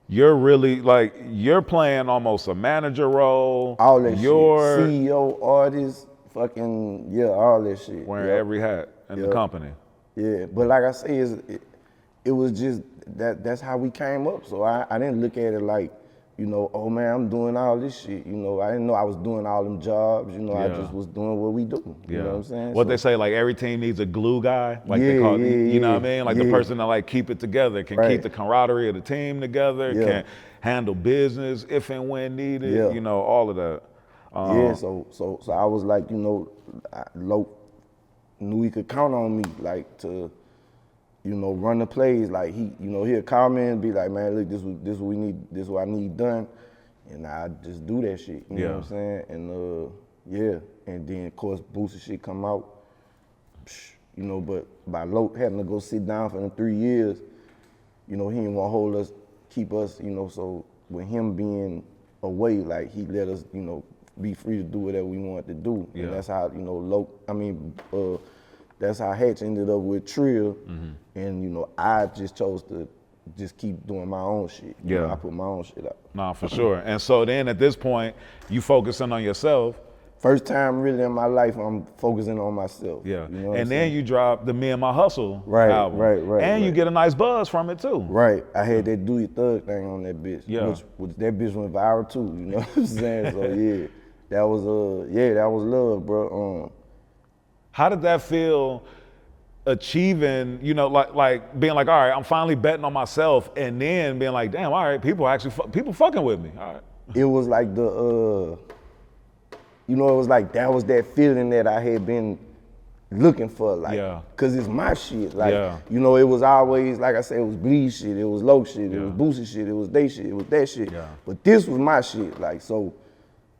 really, like, you're playing almost a manager role. All that shit. CEO, artist, fucking, yeah, all that shit. Wearing every hat in the company. Yeah, but like I say, it was just, that's how we came up. So I didn't look at it like, you know, oh man, I'm doing all this shit. You know, I didn't know I was doing all them jobs. You know, I just was doing what we do. You know what I'm saying? What they say, like every team needs a glue guy. Like they call it, you know what I mean? Like the person that like keep it together, can keep the camaraderie of the team together, can handle business if and when needed. You know, all of that. So I was like, you know, Loc knew he could count on me, like to, you know, run the plays. Like he, you know, he'll call me and be like, man, look, this what we need, this what I need done, and I just do that shit. You know what I'm saying? And and then of course Boosie shit come out, you know. But by Loc having to go sit down for them 3 years, you know, he didn't want to hold us, keep us, you know. So with him being away, like he let us, you know, be free to do whatever we wanted to do. And that's how, you know, that's how Hatch ended up with Trill. And, you know, I just chose to just keep doing my own shit. You know, I put my own shit out. Nah, for sure. And so then at this point, you focusing on yourself. First time really in my life I'm focusing on myself. Yeah. You know and then you drop the Me and My Hustle album. And you get a nice buzz from it too. Right. I had that Do Your Thug thing on that bitch. Which that bitch went viral too, you know what I'm saying? So that was that was love, bro. How did that feel, achieving, you know, like being like, all right, I'm finally betting on myself, and then being like, damn, all right, people actually people fucking with me. All right. It was like you know, it was like that was that feeling that I had been looking for, like, cause it's my shit. Like, you know, it was always, like I said, it was Bleed shit, it was Loc shit, it was Boosie shit, it was they shit, it was that shit. But this was my shit, like, so.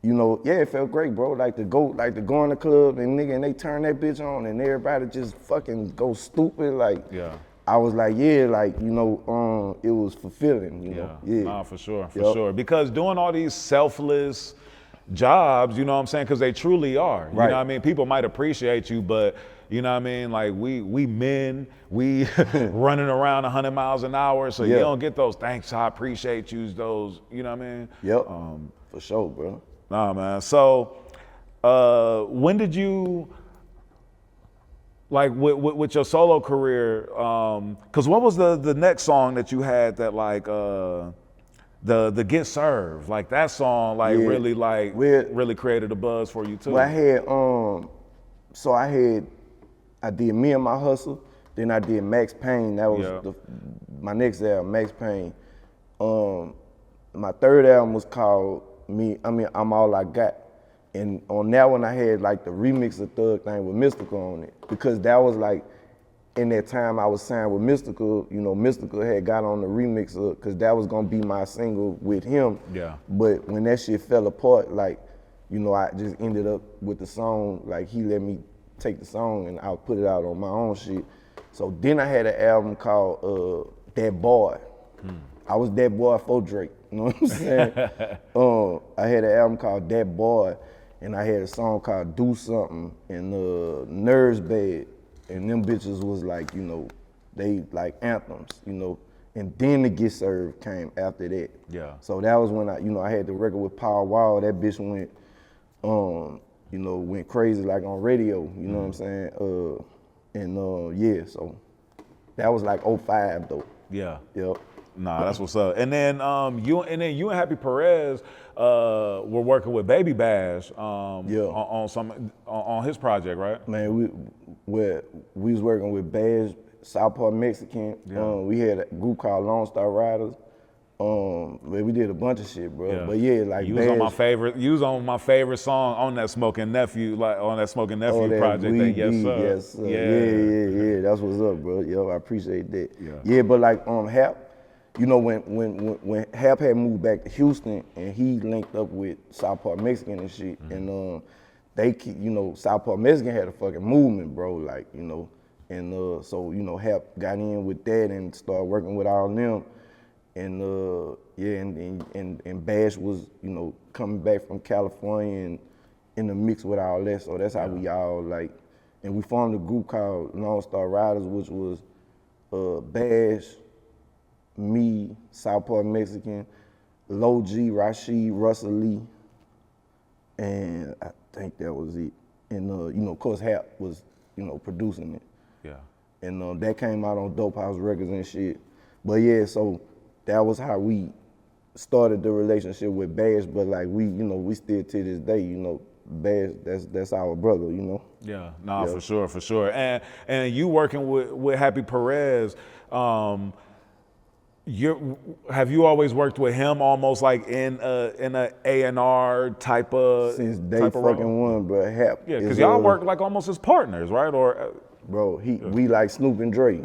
You know, it felt great, bro. Like to go in the club and they turn that bitch on and everybody just fucking go stupid. Like, I was like, like, you know, it was fulfilling, you know. Nah, for sure, for sure. Because doing all these selfless jobs, you know what I'm saying? Because they truly are. You know what I mean? People might appreciate you, but you know what I mean? Like we men, we running around 100 miles an hour, so you don't get those thanks, I appreciate you, those, you know what I mean? For sure, bro. Nah, man. So, when did you, like, with your solo career? Cause what was the next song that you had that like the Get Served? Like that song, like really created a buzz for you too. Well, I had I did Me and My Hustle, then I did Max Payne. That was my next album, Max Payne. My third album was called I'm All I Got. And on that one I had like the remix of Thug Thing with Mystikal on it. Because that was like, in that time I was signed with Mystikal, you know, Mystikal had got on the remix of, cause that was gonna be my single with him. But when that shit fell apart, like, you know, I just ended up with the song, like he let me take the song and I'll put it out on my own shit. So then I had an album called That Boy. I was that boy for Drake. You know what I'm saying? I had an album called That Boy, and I had a song called Do Something and Nerves Bad. And them bitches was like, you know, they like anthems, you know. And then the Get Served came after that. So that was when I had the record with Power Wall. That bitch went, you know, went crazy like on radio, you know what I'm saying? So that was like 05 though. Nah, that's what's up. And then you and Happy Perez were working with Baby Bash on his project, right? Man, we was working with Bash, Southpaw Mexican. We had a group called Lone Star Riders. We did a bunch of shit, bro. But like you was on my favorite song on that Smoking Nephew, project. Yes, sir. Yeah. That's what's up, bro. I appreciate that. But like Hap. You know, when Hap had moved back to Houston and he linked up with Southpaw Mexican and shit, and Southpaw Mexican had a fucking movement, bro, like, you know, and so, you know, Hap got in with that and started working with all them, and and Bash was, you know, coming back from California and in the mix with all that, so that's how we all like, and we formed a group called Lone Star Riders, which was Bash, me, Southpaw Mexican, Lil G, Rashid, Russell Lee, and I think that was it. And you know, of course, Hap was, you know, producing it. And that came out on Dope House Records and shit. But so that was how we started the relationship with Bash, but like we still to this day, Bash, that's our brother, Yeah, for sure. And you working with Happy Perez, have you always worked with him almost like in a A&R type of since day type of fucking role? one, bro. Hap. Yeah, because y'all work like almost as partners, right? Or bro, we like Snoop and Dre.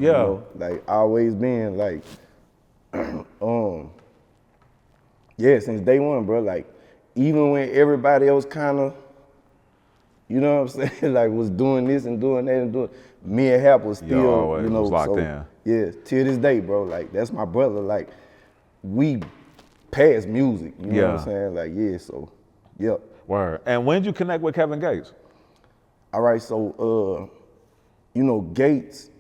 Like always been like, since day one, bro. Like even when everybody else kind of, you know what I'm saying, like was doing this and doing that and doing, me and Hap was still, always was locked in. Yeah, till this day, bro. Like that's my brother. Like we past music, you know what I'm saying? Like so, yep. Word. And when did you connect with Kevin Gates? All right, so Gates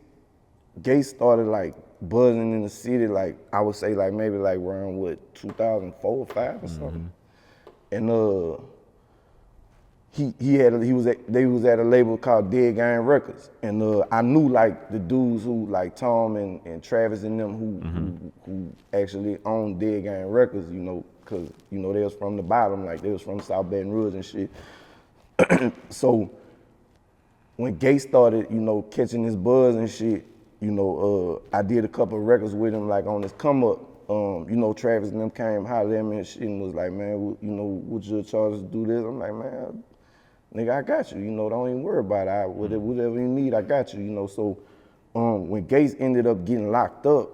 started like buzzing in the city, like I would say like maybe like around 2004 or 5 or something. And they was at a label called Dead Gang Records, and I knew like the dudes who like Tom and Travis and them who actually owned Dead Gang Records, cause they was from the bottom, like they was from South Baton Rouge and shit. So when Gates started, catching his buzz and shit, I did a couple of records with him like on his come up. Travis and them came hollered at me and shit and was like, man, would you charge us to do this? I'm like, man, nigga, I got you, don't even worry about it. Whatever you need, I got you, So when Gates ended up getting locked up,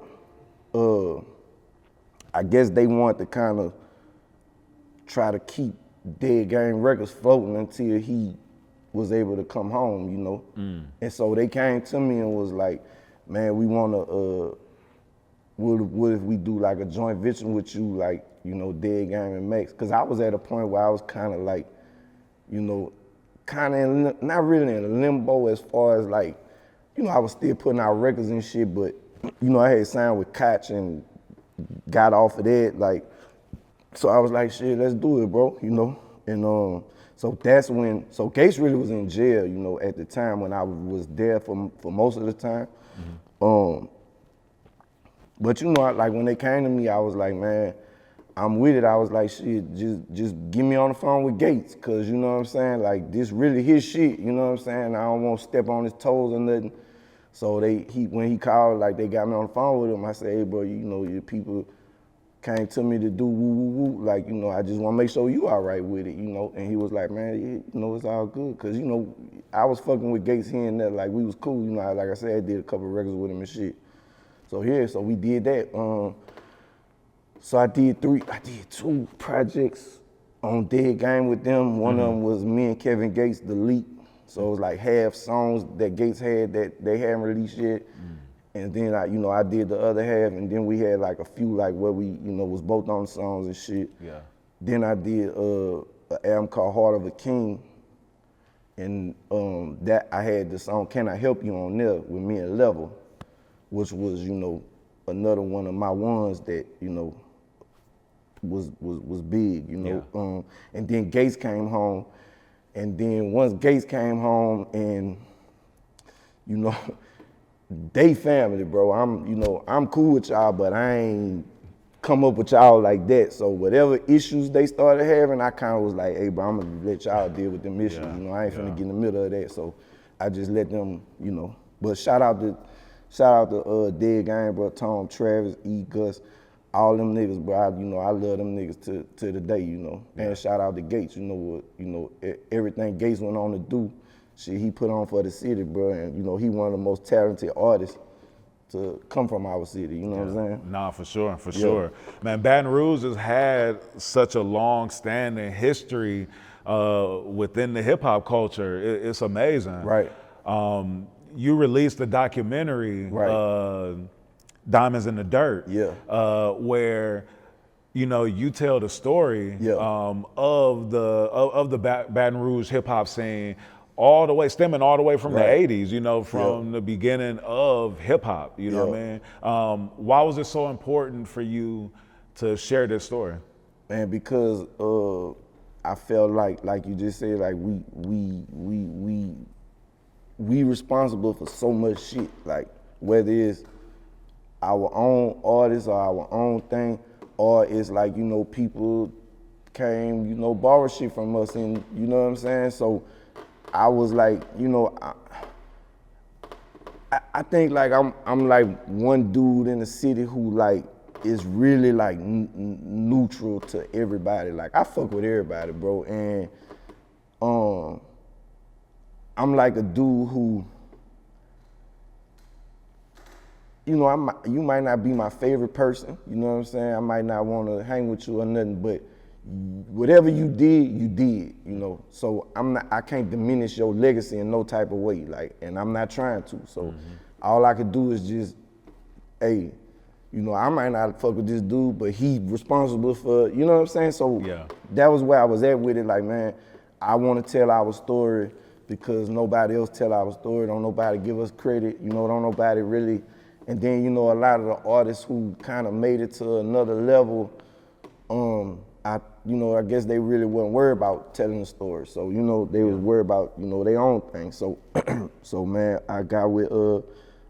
I guess they wanted to kind of try to keep Dead Gang Records floating until he was able to come home, And so they came to me and was like, man, we wanna, what if we do like a joint venture with you, like, Dead Gang and Max? Cause I was at a point where I was kind of like, not really in limbo as far as like, I was still putting out records and shit, but, I had signed with Koch and got off of that, like, so I was like, shit, let's do it, bro, And so that's when, Gates really was in jail, at the time when I was there for most of the time. But like when they came to me, I was like, man, I'm with it. I was like, shit, just get me on the phone with Gates, cause you know what I'm saying? Like this really his shit, you know what I'm saying? I don't want to step on his toes or nothing. So when he called, like they got me on the phone with him, I said, hey bro, your people came to me to do woo woo woo, like, I just want to make sure you all right with it, And he was like, man, it's all good, cause I was fucking with Gates here and there, like we was cool, like I said, I did a couple of records with him and shit. So we did that. So I did 2 projects on Dead Gang with them. One of them was me and Kevin Gates, The Leak. So it was like half songs that Gates had that they hadn't released yet. And then I did the other half, and then we had like a few like where we, was both on songs and shit. Yeah. Then I did an album called Heart of a King. And that I had the song Can I Help You on there with me and Level, which was, another one of my ones that, was big, and then Gates came home, and then once Gates came home and, they family, bro. I'm cool with y'all, but I ain't come up with y'all like that. So whatever issues they started having, I kind of was like, hey, bro, I'm gonna let y'all deal with them issues. I ain't finna get in the middle of that. So I just let them, But shout out to Dead Gang, bro. Tom, Travis, E, Gus, all them niggas, bro. I love them niggas to the day, And shout out to Gates, everything Gates went on to do. Shit, he put on for the city, bro, and he one of the most talented artists to come from our city, you know what I'm saying? Nah, for sure. Man, Baton Rouge has had such a long-standing history within the hip-hop culture. It's amazing. Right. You released a documentary, right. Diamonds in the Dirt, where you tell the story of the Baton Rouge hip-hop scene, stemming all the way from the 80s, from the beginning of hip hop, you know what I mean? Why was it so important for you to share this story? Man, because I felt like you just said, like we responsible for so much shit, like whether it's our own artists or our own thing, or it's like, you know, people came, you know, borrow shit from us, and you know what I'm saying? So I was like, you know, I think like I'm like one dude in the city who like is really like neutral to everybody. Like I fuck with everybody, bro, and I'm like a dude who, you know, you might not be my favorite person, you know what I'm saying? I might not want to hang with you or nothing, but whatever you did, you know. So I can't diminish your legacy in no type of way, like, and I'm not trying to. So all I could do is just, hey, you know, I might not fuck with this dude, but he responsible for, you know what I'm saying? So that was where I was at with it. Like, man, I want to tell our story because nobody else tell our story. Don't nobody give us credit, you know, don't nobody really. And then, you know, a lot of the artists who kind of made it to another level, I guess they really wasn't worried about telling the story. So, you know, they was worried about, you know, their own thing. So, man, I got with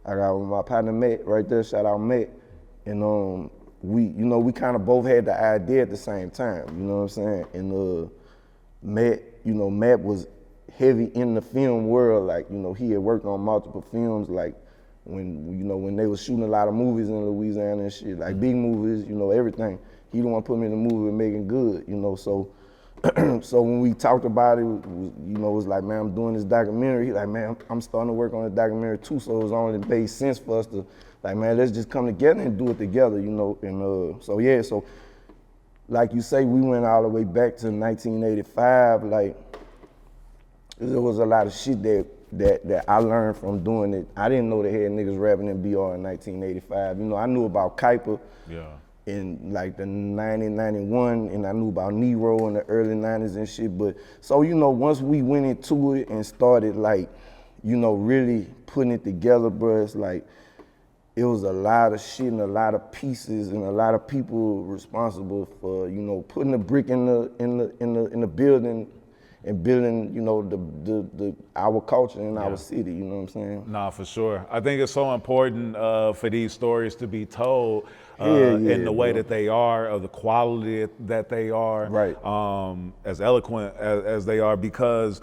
my partner Matt right there. Shout out Matt, and we kind of both had the idea at the same time. You know what I'm saying? And Matt was heavy in the film world. Like, you know, he had worked on multiple films. Like when they was shooting a lot of movies in Louisiana and shit, like big movies, you know, everything. He the one put me in the movie with Making Good, you know, so so when we talked about it, you know, it was like, man, I'm doing this documentary. He like, man, I'm starting to work on a documentary too, so it was only made sense for us to, like, man, let's just come together and do it together, you know, and so like you say, we went all the way back to 1985, like, there was a lot of shit that I learned from doing it. I didn't know they had niggas rapping in BR in 1985. You know, I knew about Kuiper in like the 90, 91, and I knew about Nero in the early 90s and shit. But so, you know, once we went into it and started like, you know, really putting it together, bro, it's like, it was a lot of shit and a lot of pieces and a lot of people responsible for, you know, putting a brick in the building and building, you know, the our culture and our city, you know what I'm saying? Nah, for sure. I think it's so important for these stories to be told in the way that they are, of the quality that they are, right? As eloquent as they are, because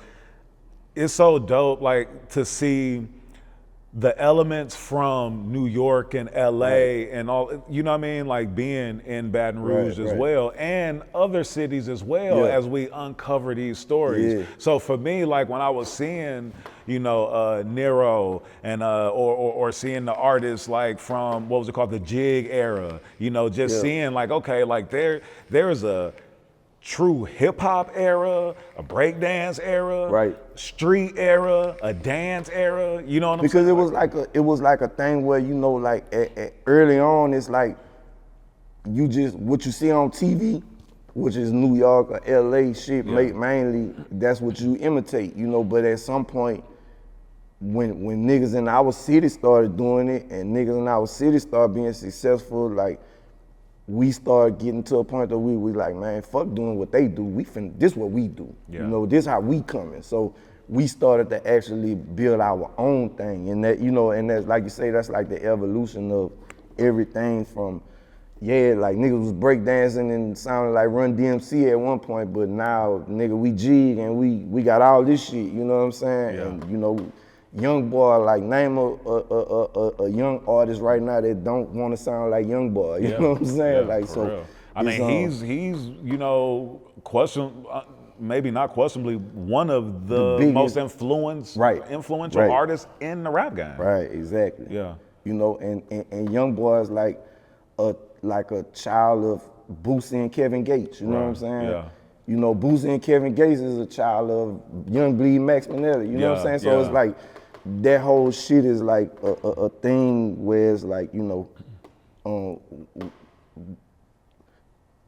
it's so dope, like, to see the elements from New York and LA and all, you know what I mean? Like being in Baton Rouge as well, and other cities as well, as we uncover these stories. So for me, like when I was seeing, you know, Nero and or seeing the artists like from, what was it called, the Jig era, you know, just seeing like, okay, like there's a true hip hop era, a breakdance era, street era, a dance era. You know what I'm saying? Because it was like a thing where, you know, like early on, it's like you just, what you see on TV, which is New York or LA shit, mainly, that's what you imitate, you know. But at some point, when niggas in our city started doing it and niggas in our city started being successful, like, we started getting to a point that we like, man, fuck doing what they do. This what we do. You know, this how we coming. So we started to actually build our own thing. And that, you know, and that's, like you say, that's like the evolution of everything from, like niggas was breakdancing and sounded like Run DMC at one point, but now, nigga, we jig and we got all this shit, you know what I'm saying? And, you know, young boy, like, name a young artist right now that don't want to sound like young boy. You know what I'm saying? Like, so real. I mean, he's you know, maybe not questionably, one of the most influential artists in the rap game. Right, exactly. Yeah. You know, and young boy is like a child of Boosie and Kevin Gates. You know what I'm saying? Yeah. You know, Boosie and Kevin Gates is a child of Young Bleed Max Minelli. You know what I'm saying? So it's like, that whole shit is like a thing where it's like, you know,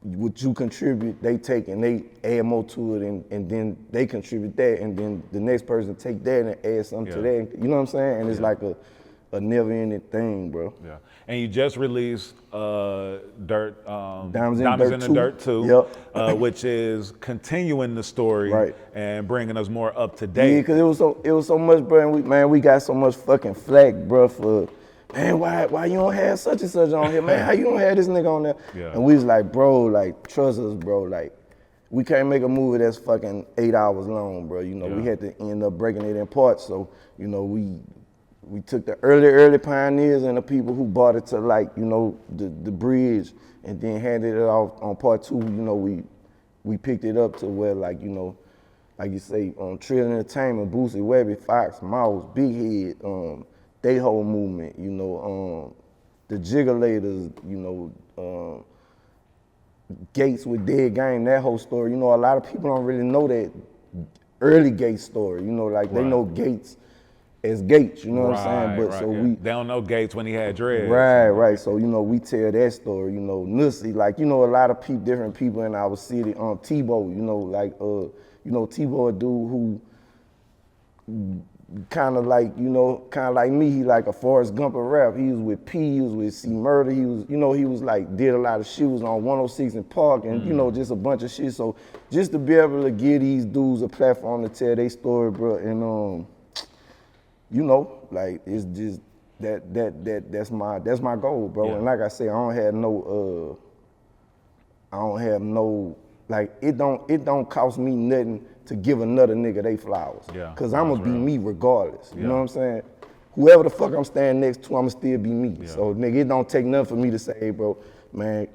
what you contribute, they take and they add more to it, and then they contribute that, and then the next person take that and add something to that. You know what I'm saying? And it's like a never-ending thing, bro. Yeah. And you just released Dirt, Diamonds in the Dirt 2, which is continuing the story and bringing us more up to date. Yeah, because it was so much, bro. And we got so much fucking flack, bro, for man, why you don't have such and such on here, man? How you don't have this nigga on there? Yeah. And we was like, bro, like, trust us, bro. Like, we can't make a movie that's fucking 8 hours long, bro. You know, we had to end up breaking it in parts. So, you know, we took the early pioneers and the people who bought it to, like, you know, the bridge, and then handed it off on part 2. You know, we picked it up to where, like, you know, like you say, Trill Entertainment, Boosie, Webby, Fox, Mouse, Big Head, they whole movement, you know, the Jiggalators, you know, Gates with Dead Game, that whole story. You know, a lot of people don't really know that early Gates story. You know, like they know Gates as Gates, you know what I'm saying? But so they don't know Gates when he had dreads. Right. So, you know, we tell that story, you know, Nussy, like, you know, a lot of different people in our city, Tebow, you know, like, you know, Tebow, a dude who kind of like me, he like a Forrest Gump of rap. He was with P, he was with C Murder, he was, you know, he was like, did a lot of shit, was on 106 in Park, and, you know, just a bunch of shit. So just to be able to give these dudes a platform to tell their story, bro, and, you know, like, it's just, that's my goal, bro. Yeah. And like I say, I don't have no, like, it don't cost me nothing to give another nigga they flowers. Yeah. Cause I'm gonna be me regardless. You know what I'm saying? Whoever the fuck I'm standing next to, I'ma still be me. Yeah. So nigga, it don't take nothing for me to say, hey, bro, man,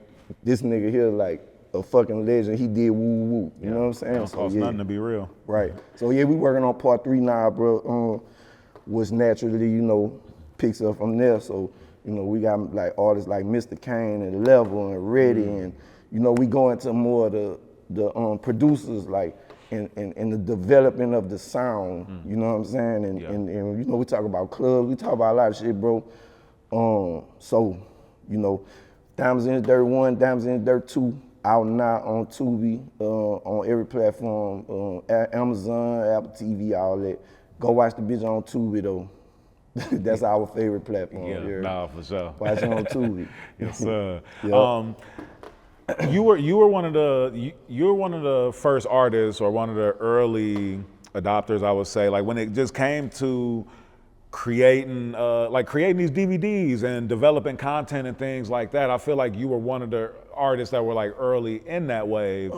this nigga here like a fucking legend. He did woo woo. You know what I'm saying? It don't cost nothing to be real. Right. So yeah, we working on part 3 now, bro. Which naturally, you know, picks up from there. So, you know, we got like artists like Mr. Kane and Level and Reddy, and, you know, we go into more of the producers, like, in the development of the sound, you know what I'm saying? And you know, we talk about clubs, we talk about a lot of shit, bro. So, you know, Diamonds in the Dirt 1, Diamonds in the Dirt 2, out now on Tubi, on every platform, Amazon, Apple TV, all that. Go watch the bitch on Tubi though. That's our favorite platform. Yeah, nah, for sure. Watch it on Tubi. Yes, sir. You were one of the first artists, or one of the early adopters, I would say. Like when it just came to creating these DVDs and developing content and things like that, I feel like you were one of the artists that were like early in that wave.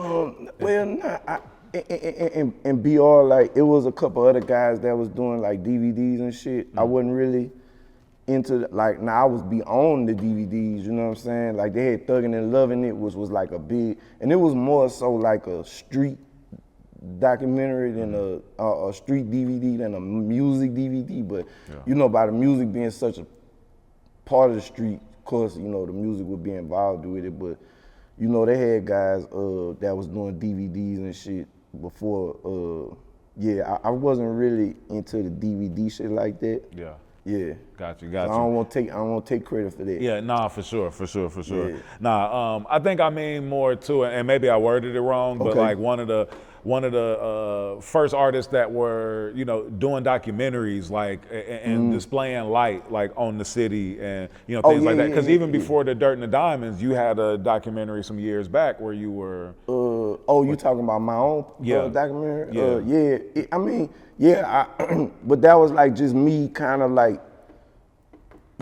And BR, like, it was a couple other guys that was doing like DVDs and shit. I wasn't really into, like, now I was beyond the DVDs, you know what I'm saying? Like, they had Thuggin' and Lovin' It, was like a big, and it was more so like a street documentary than a street DVD than a music DVD. But, you know, by the music being such a part of the street, of course, you know, the music would be involved with it. But, you know, they had guys that was doing DVDs and shit before. I wasn't really into the DVD shit like that. Yeah. Got you. So I don't want to take credit for that. Yeah, nah, for sure. Yeah. Nah, I think I mean more to it, and maybe I worded it wrong, but like one of the first artists that were, you know, doing documentaries, like, and displaying light, like, on the city, and, you know, things like that. Because even before the Dirt and the Diamonds, you had a documentary some years back where you were. You talking about my own documentary? But that was like just me kind of like,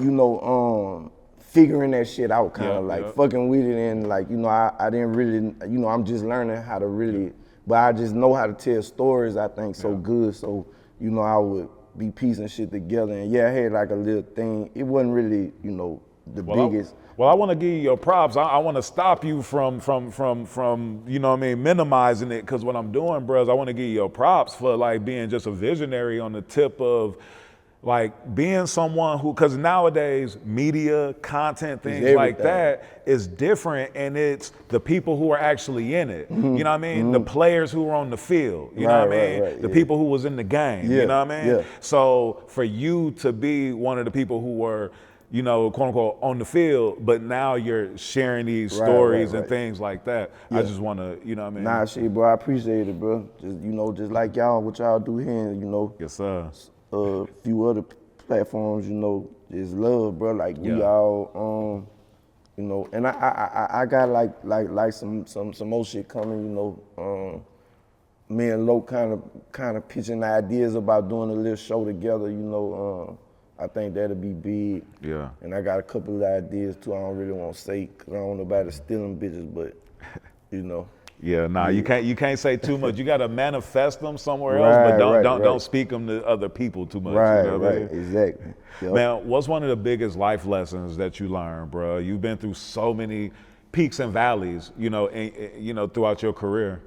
you know, figuring that shit out, kind of like fucking with it, and like, you know, I didn't really, you know, I'm just learning how to really, but I just know how to tell stories, I think, so good. So, you know, I would be piecing shit together, and I had like a little thing. It wasn't really, you know, the biggest. I want to give you your props. I want to stop you from you know what I mean, minimizing it, because what I'm doing, bro, is I want to give you your props for like being just a visionary on the tip of like being someone who, because nowadays media, content, things like that is different, and it's the people who are actually in it. You know what I mean? The players who are on the field. You know what I mean? The people who was in the game. You know what I mean? So for you to be one of the people who were, you know, quote unquote, on the field, but now you're sharing these stories and things like that. I just want to, you know what I mean? Nah, shit, bro, I appreciate it, bro. Just, you know, just like y'all, what y'all do here, you know. Yes, sir. A few other platforms, you know, is love, bro. Like we all, you know, and I got like some more shit coming, you know. Me and Lo kind of pitching ideas about doing a little show together, you know. I think that'll be big. Yeah. And I got a couple of ideas too. I don't really want to say because I don't want nobody stealing bitches, but you know. Yeah, nah, you can't say too much. You got to manifest them somewhere else, but don't speak them to other people too much. Right, you know what I mean? Exactly. Yep. Man, what's one of the biggest life lessons that you learned, bro? You've been through so many peaks and valleys, throughout your career.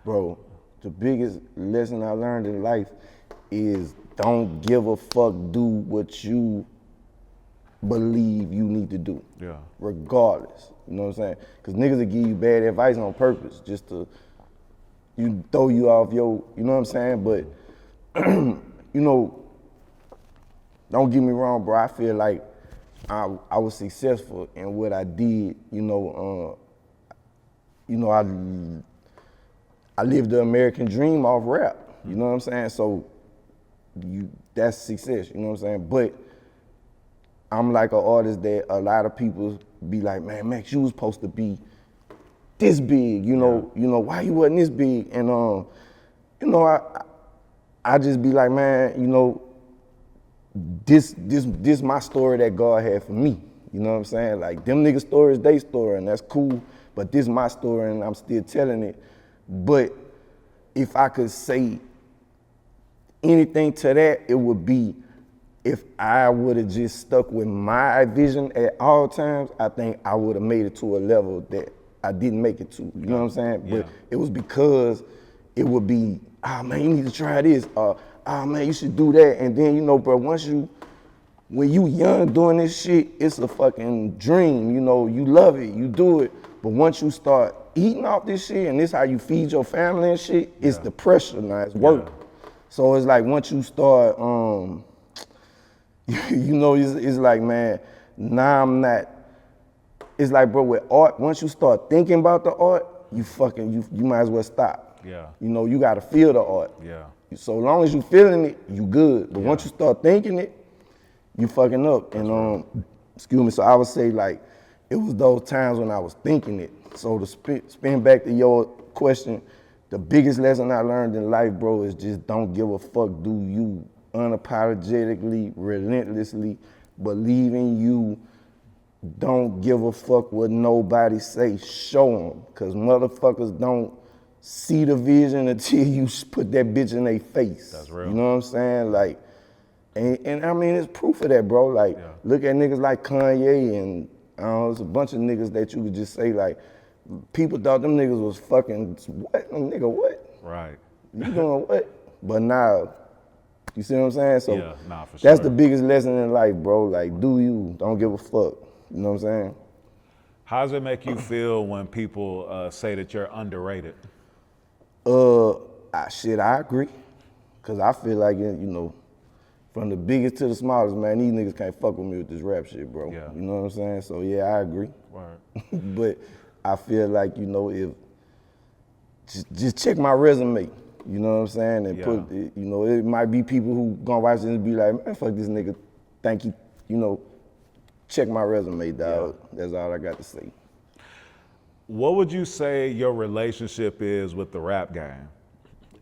Bro, the biggest lesson I learned in life is don't give a fuck. Do what you believe you need to do. Yeah. Regardless. You know what I'm saying? Because niggas will give you bad advice on purpose just to throw you off your, you know what I'm saying? But, don't get me wrong, bro. I feel like I was successful in what I did. I lived the American dream off rap. You know what I'm saying? So that's success. You know what I'm saying? But I'm like an artist that a lot of people be like, man, Max, you was supposed to be this big, why you wasn't this big? And I just be like, man, this my story that God had for me. You know what I'm saying? Like them niggas' story is their story, and that's cool. But this my story, and I'm still telling it. But if I could say anything to that, it would be if I would have just stuck with my vision at all times, I think I would have made it to a level that I didn't make it to. You know what I'm saying? Yeah. But it was because it would be, man, you need to try this. Man, you should do that. And then, bro, when you young doing this shit, it's a fucking dream. You love it, you do it. But once you start eating off this shit, and this how you feed your family and shit, it's the pressure now, it's work. Yeah. So it's like once you start, it's like, man, nah, I'm not. It's like, bro, with art, once you start thinking about the art, you might as well stop. Yeah. You gotta feel the art. Yeah. So long as you feeling it, you good. But once you start thinking it, you fucking up. And excuse me, so I would say like, it was those times when I was thinking it. So to spin back to your question, the biggest lesson I learned in life, bro, is just don't give a fuck. Do you unapologetically, relentlessly believe in you. Don't give a fuck what nobody say. Show them, cause motherfuckers don't see the vision until you put that bitch in their face. That's real. You know what I'm saying? Like, and I mean, it's proof of that, bro. Like, look at niggas like Kanye and there's a bunch of niggas that you could just say like, people thought them niggas was fucking, what? Nigga, what? Right. You doing what? But now, you see what I'm saying? So for sure. That's the biggest lesson in life, bro. Like, do you, don't give a fuck. You know what I'm saying? How does it make you feel when people say that you're underrated? I agree. Cause I feel like, from the biggest to the smallest, man, these niggas can't fuck with me with this rap shit, bro. Yeah. You know what I'm saying? So yeah, I agree. Word. But I feel like, if, just check my resume. You know what I'm saying? And put, it might be people who gonna watch this and be like, man, fuck this nigga. Thank you, check my resume, dog. Yeah. That's all I got to say. What would you say your relationship is with the rap game?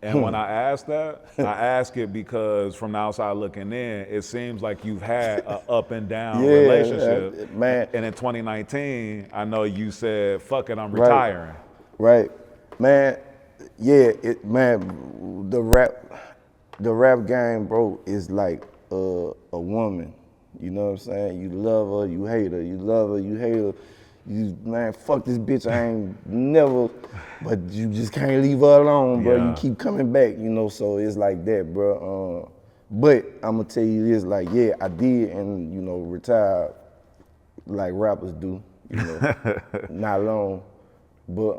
And when I ask that, I ask it because from the outside looking in, it seems like you've had an up and down relationship. Man. And in 2019, I know you said, fuck it, I'm retiring. Right. Man, the rap game, bro, is like a woman. You know what I'm saying? You love her, you hate her. You love her, you hate her. Man, fuck this bitch, I ain't never, but you just can't leave her alone, bro. You keep coming back, so it's like that, bro. But I'm gonna tell you this, like, I did, and, retired like rappers do, not long. But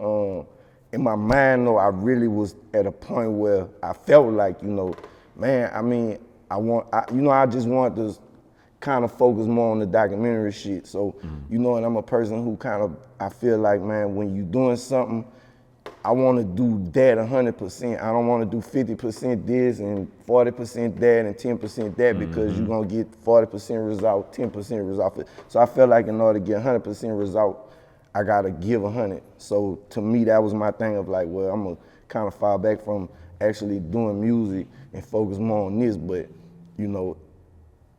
in my mind, though, I really was at a point where I felt like, man, I mean, I just want to kind of focus more on the documentary shit. So, and I'm a person who I feel like, man, when you doing something, I want to do that 100%. I don't want to do 50% this and 40% that and 10% that because you're going to get 40% result, 10% result. So I felt like in order to get 100% result, I got to give 100. So to me, that was my thing of like, well, I'm going to kind of fall back from actually doing music and focus more on this. But,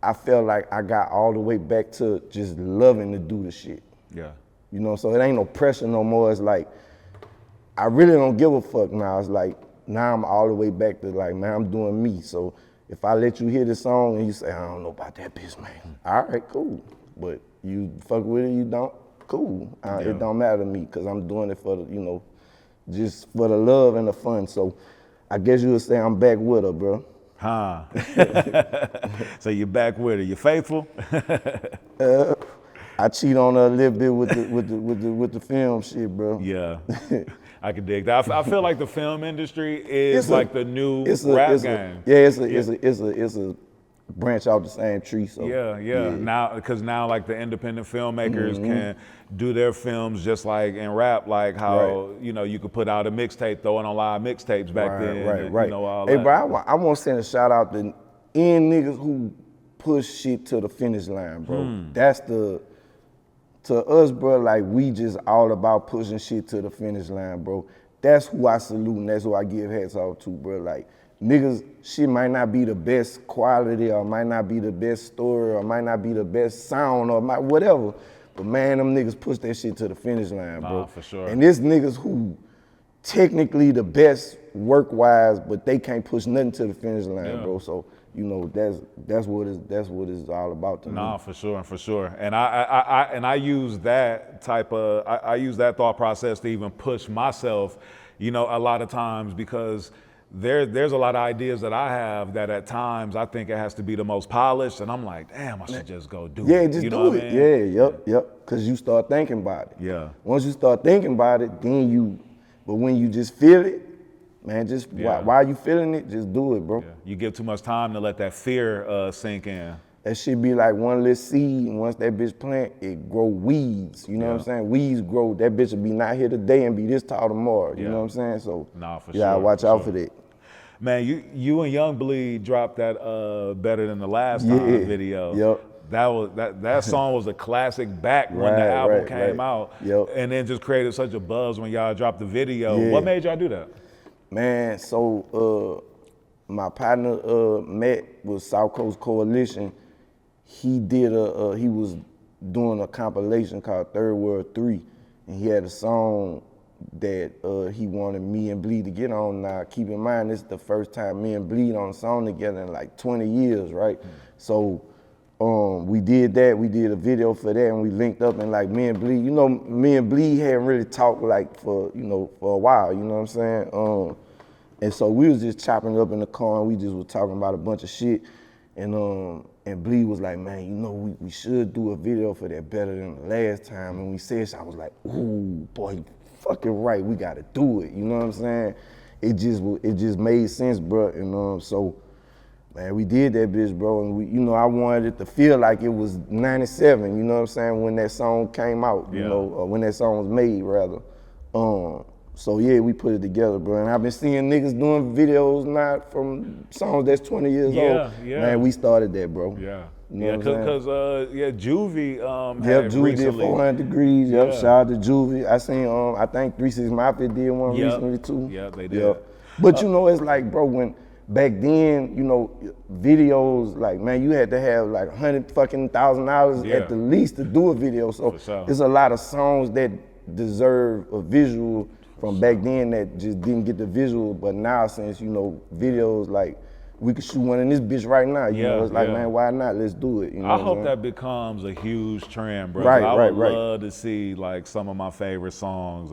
I felt like I got all the way back to just loving to do the shit. Yeah. You know, so it ain't no pressure no more. It's like, I really don't give a fuck now. It's like, now I'm all the way back to like, man, I'm doing me. So if I let you hear the song and you say, I don't know about that bitch, man. All right, cool. But you fuck with it, you don't, cool. It don't matter to me because I'm doing it for the, you know, just for the love and the fun. So I guess you would say I'm back with her, bro. Huh. So you're back with her. You faithful? I cheat on her a little bit with the film shit, bro. Yeah. I can dig that. I feel like the film industry is like the new rap game. It's a branch out the same tree. So yeah. Now, because now like the independent filmmakers can do their films just like in rap, like how you know you could put out a mixtape, throwing on live mixtapes back then. Right. You know, all hey, that. bro, I want to send a shout out to any niggas who push shit to the finish line, bro. That's to us, bro, like we just all about pushing shit to the finish line, bro. That's who I salute and that's who I give hats off to, bro. Like, niggas, shit might not be the best quality or might not be the best story or might not be the best sound or whatever, but man, them niggas push that shit to the finish line, bro. Nah, for sure. And this niggas who technically the best work-wise, but they can't push nothing to the finish line, bro. So, you know, that's what it's all about to me. Nah, for sure. And I use that type of I use that thought process to even push myself, you know, a lot of times because there's a lot of ideas that I have that at times I think it has to be the most polished, and I'm like, damn, I should just go do it. Yeah, just you know do it. I mean? Yep. Cause you start thinking about it. Yeah. Once you start thinking about it, but when you just feel it, man, just while you feeling it, just do it, bro. Yeah. You give too much time to let that fear sink in. That shit be like one little seed, and once that bitch plant, it grow weeds. You know what I'm saying? Weeds grow. That bitch will be not here today and be this tall tomorrow. You know what I'm saying? So sure. Watch out for that. Man, you and Young Bleed dropped that Better Than the Last Time video. Yep. That song was a classic back when the album came out. Yep. And then just created such a buzz when y'all dropped the video. What made y'all do that? Man, so my partner Matt with South Coast Coalition. He was doing a compilation called Third World 3, and he had a song that he wanted me and Bleed to get on. Now, keep in mind, this is the first time me and Bleed on a song together in like 20 years, right? So we did that. We did a video for that, and we linked up, and like me and Bleed, you know, me and Bleed hadn't really talked like for a while, you know what I'm saying? And so we was just chopping it up in the car, and we just was talking about a bunch of shit, and Bleed was like, man, you know, we should do a video for that Better Than the Last Time. And we said so, I was like, ooh, boy, you fucking right, we gotta do it. You know what I'm saying? It just made sense, bro. And so, man, we did that bitch, bro. And I wanted it to feel like it was 97. You know what I'm saying? When that song came out, you know, or when that song was made, rather. So yeah, we put it together, bro. And I've been seeing niggas doing videos now from songs that's 20 years old. Yeah. Man, we started that, bro. Yeah. You know because Juvie Juvie recently did 400 Degrees. Yep, shout out to Juvie. I seen I think 36 Mafia did one recently too. Yeah, they did. But you know, it's like, bro, when back then, you know, videos, like, man, you had to have like $100,000 at the least to do a video. So there's a lot of songs that deserve a visual from back then that just didn't get the visual, but now since, you know, videos, like, we could shoot one in this bitch right now, you know, it's like, man, why not? Let's do it, you know. I hope that becomes a huge trend, bro. Right, I would love to see, like, some of my favorite songs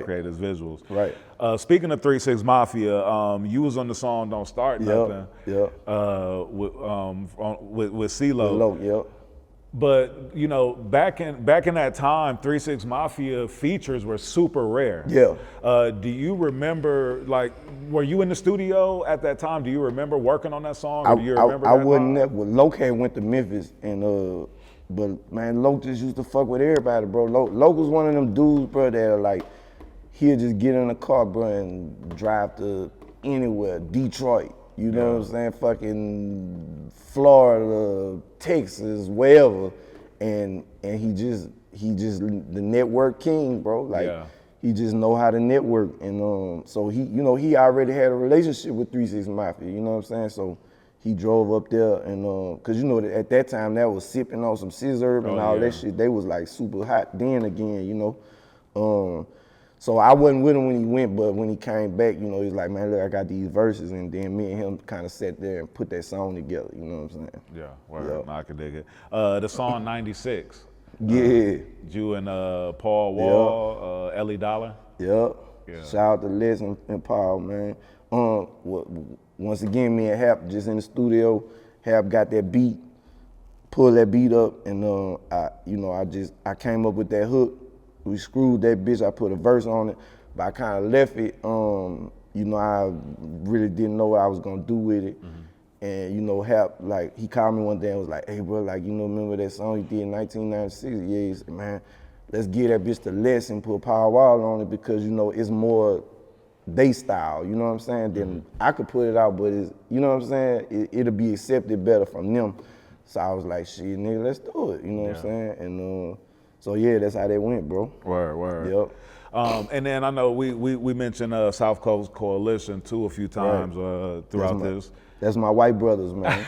create as visuals. Right. Speaking of 36 Mafia, you was on the song Don't Start Nothing. With C-Loc. Yep. But, you know, back in that time, 36 Mafia features were super rare. Yeah. Do you remember, like, were you in the studio at that time? Do you remember working on that song? Or do you remember I wouldn't have. Well, Loc had went to Memphis, and but man, Loc just used to fuck with everybody, bro. Loc was one of them dudes, bro, that are like, he'll just get in a car, bro, and drive to anywhere, Detroit. You know what I'm saying? Fucking Florida, Texas, wherever, and he just the network king, bro. Like he just know how to network, and so he already had a relationship with 36 Mafia. You know what I'm saying? So he drove up there and cause you know that at that time that was sipping on some scissor and all that shit. They was like super hot then again, you know. So I wasn't with him when he went, but when he came back, you know, he was like, man, look, I got these verses, and then me and him kind of sat there and put that song together. You know what I'm saying? Yeah, word. I can dig it. The song 96. Yeah. You and Paul Wall, Ellie Dollar. Yep. Yeah. Shout out to Les and Paul, man. Once again, me and Hap just in the studio. Hap got that beat, pulled that beat up, and I came up with that hook. We screwed that bitch. I put a verse on it, but I kind of left it. You know, I really didn't know what I was gonna do with it. And you know, Hap, like, he called me one day and was like, hey bro, like, you know, remember that song you did in 1996? Yeah, he said, man, let's give that bitch to Les and put Power Wall on it because, you know, it's more they style, you know what I'm saying? Then I could put it out, but it's, you know what I'm saying? It'll be accepted better from them. So I was like, shit, nigga, let's do it, you know what I'm saying? And so yeah, that's how that went, bro. Word. Yep. And then I know we mentioned South Coast Coalition too a few times throughout this. That's my white brothers, man.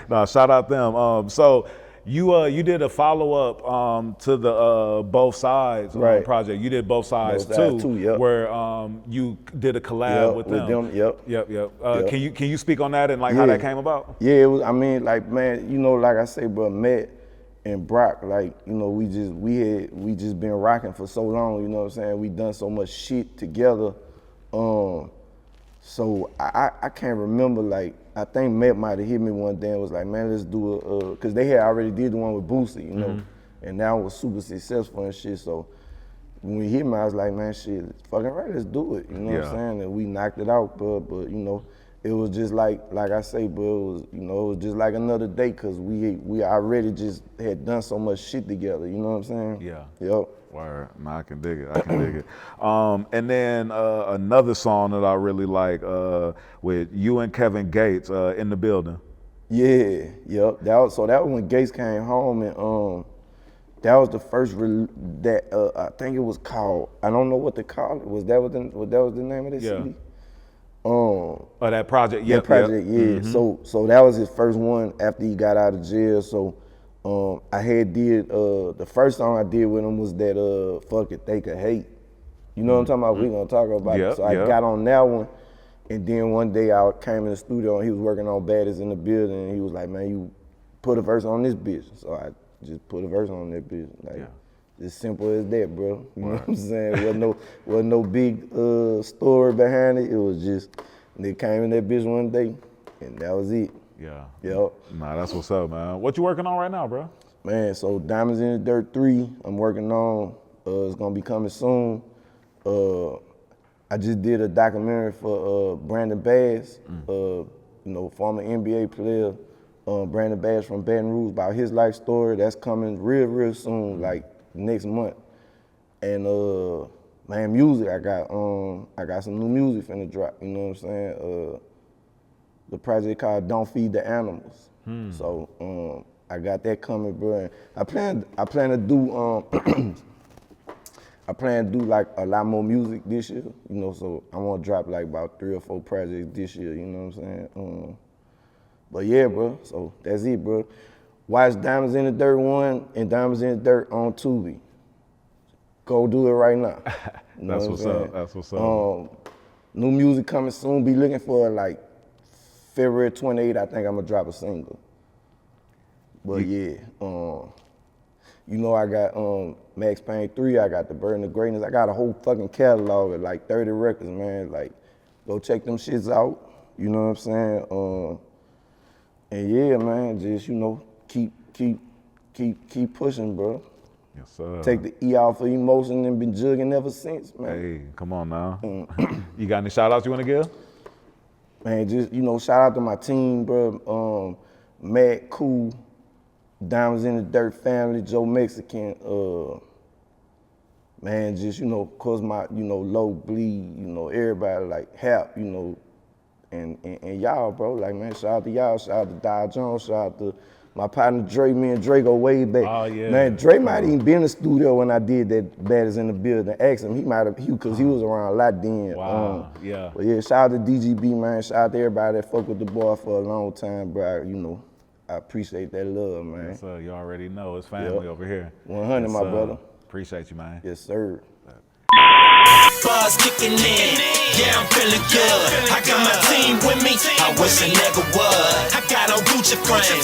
No, shout out them. So you did a follow up to the Both Sides project. You did Both Sides too, yep. where you did a collab with them. Yep. Can you speak on that and like how that came about? Yeah, it was. I mean, like, man, you know, like I say, bro, Matt and Brock, like, you know, we just been rocking for so long. You know what I'm saying? We done so much shit together. So I can't remember, like, I think Matt might have hit me one day and was like, man, let's do because they had already did the one with Boosie, you know, and that was super successful and shit. So when we hit me, I was like, man, shit, it's fucking right, let's do it. You know what I'm saying? And we knocked it out, but you know, it was just like I say, but it was, you know, it was just like another day because we already just had done so much shit together, you know what I'm saying? Yeah. Yep. Word. No, I can dig it. And then another song that I really like with you and Kevin Gates in the building. Yeah, yep. That was when Gates came home, and that was the first I think it was called. I don't know what to call it. Was that was the name of the CD? That project. Yeah, project. Yeah. Mm-hmm. So that was his first one after he got out of jail. So. I had did, the first song I did with him was that, Fuck It, They Could Hate. You know what I'm talking about? We gonna talk about it. So I got on that one, and then one day I came in the studio and he was working on Baddies in the Building, and he was like, man, you put a verse on this bitch. So I just put a verse on that bitch. Like, as simple as that, bro. You know what I'm saying? Wasn't no big story behind it. It was just, they came in that bitch one day, and that was it. Yeah. Yep. Nah, that's what's up, man. What you working on right now, bro? Man, so Diamonds in the Dirt 3, I'm working on. It's gonna be coming soon. I just did a documentary for Brandon Bass, you know, former NBA player, Brandon Bass from Baton Rouge, about his life story. That's coming real soon, like next month. And man, music, I got some new music finna drop. You know what I'm saying? The project called Don't Feed the Animals. So I got that coming, bro. And I plan to do I plan to do like a lot more music this year, you know. So I want to drop like about 3 or 4 projects this year. You know what I'm saying? But yeah, bro. So that's it, bro. Watch Diamonds in the Dirt 1 and Diamonds in the Dirt on Tubi. Go do it right now. You know That's what's up. That's what's up. New music coming soon. Be looking for like February 28th, I think I'm gonna drop a single. But yeah, you know, I got Max Payne 3, I got The Burden of Greatness, I got a whole fucking catalog of like 30 records, man. Like, go check them shits out, you know what I'm saying? And yeah, man, just, you know, keep pushing, bro. Yes, sir. Take the E off of emotion and been jugging ever since, man. Hey, come on now. You got any shout outs you wanna give? Man, just, you know, shout out to my team, bro. Matt, Cool, Diamonds in the Dirt family, Joe Mexican. Man, just, you know, of course my, you know, Low Bleed, you know, everybody like Hap, you know, and y'all, bro. Like, man, shout out to y'all, shout out to Dow Jones, shout out to My partner Dre, me and Dre go way back. Oh, yeah. Man, Dre might even been in the studio when I did that Bad Is in the Building. Ask him, he might have, because he was around a lot then. Wow, yeah. But yeah, shout out to DGB, man. Shout out to everybody that fuck with the boy for a long time, bro. You know, I appreciate that love, man. Yes, sir. You already know. It's family over here. 100, yes, my brother. Appreciate you, man. Yes, sir. Buzz kicking in, yeah, I'm feeling good. I got my team with me, I wish a nigga would. I got on Gucci frames.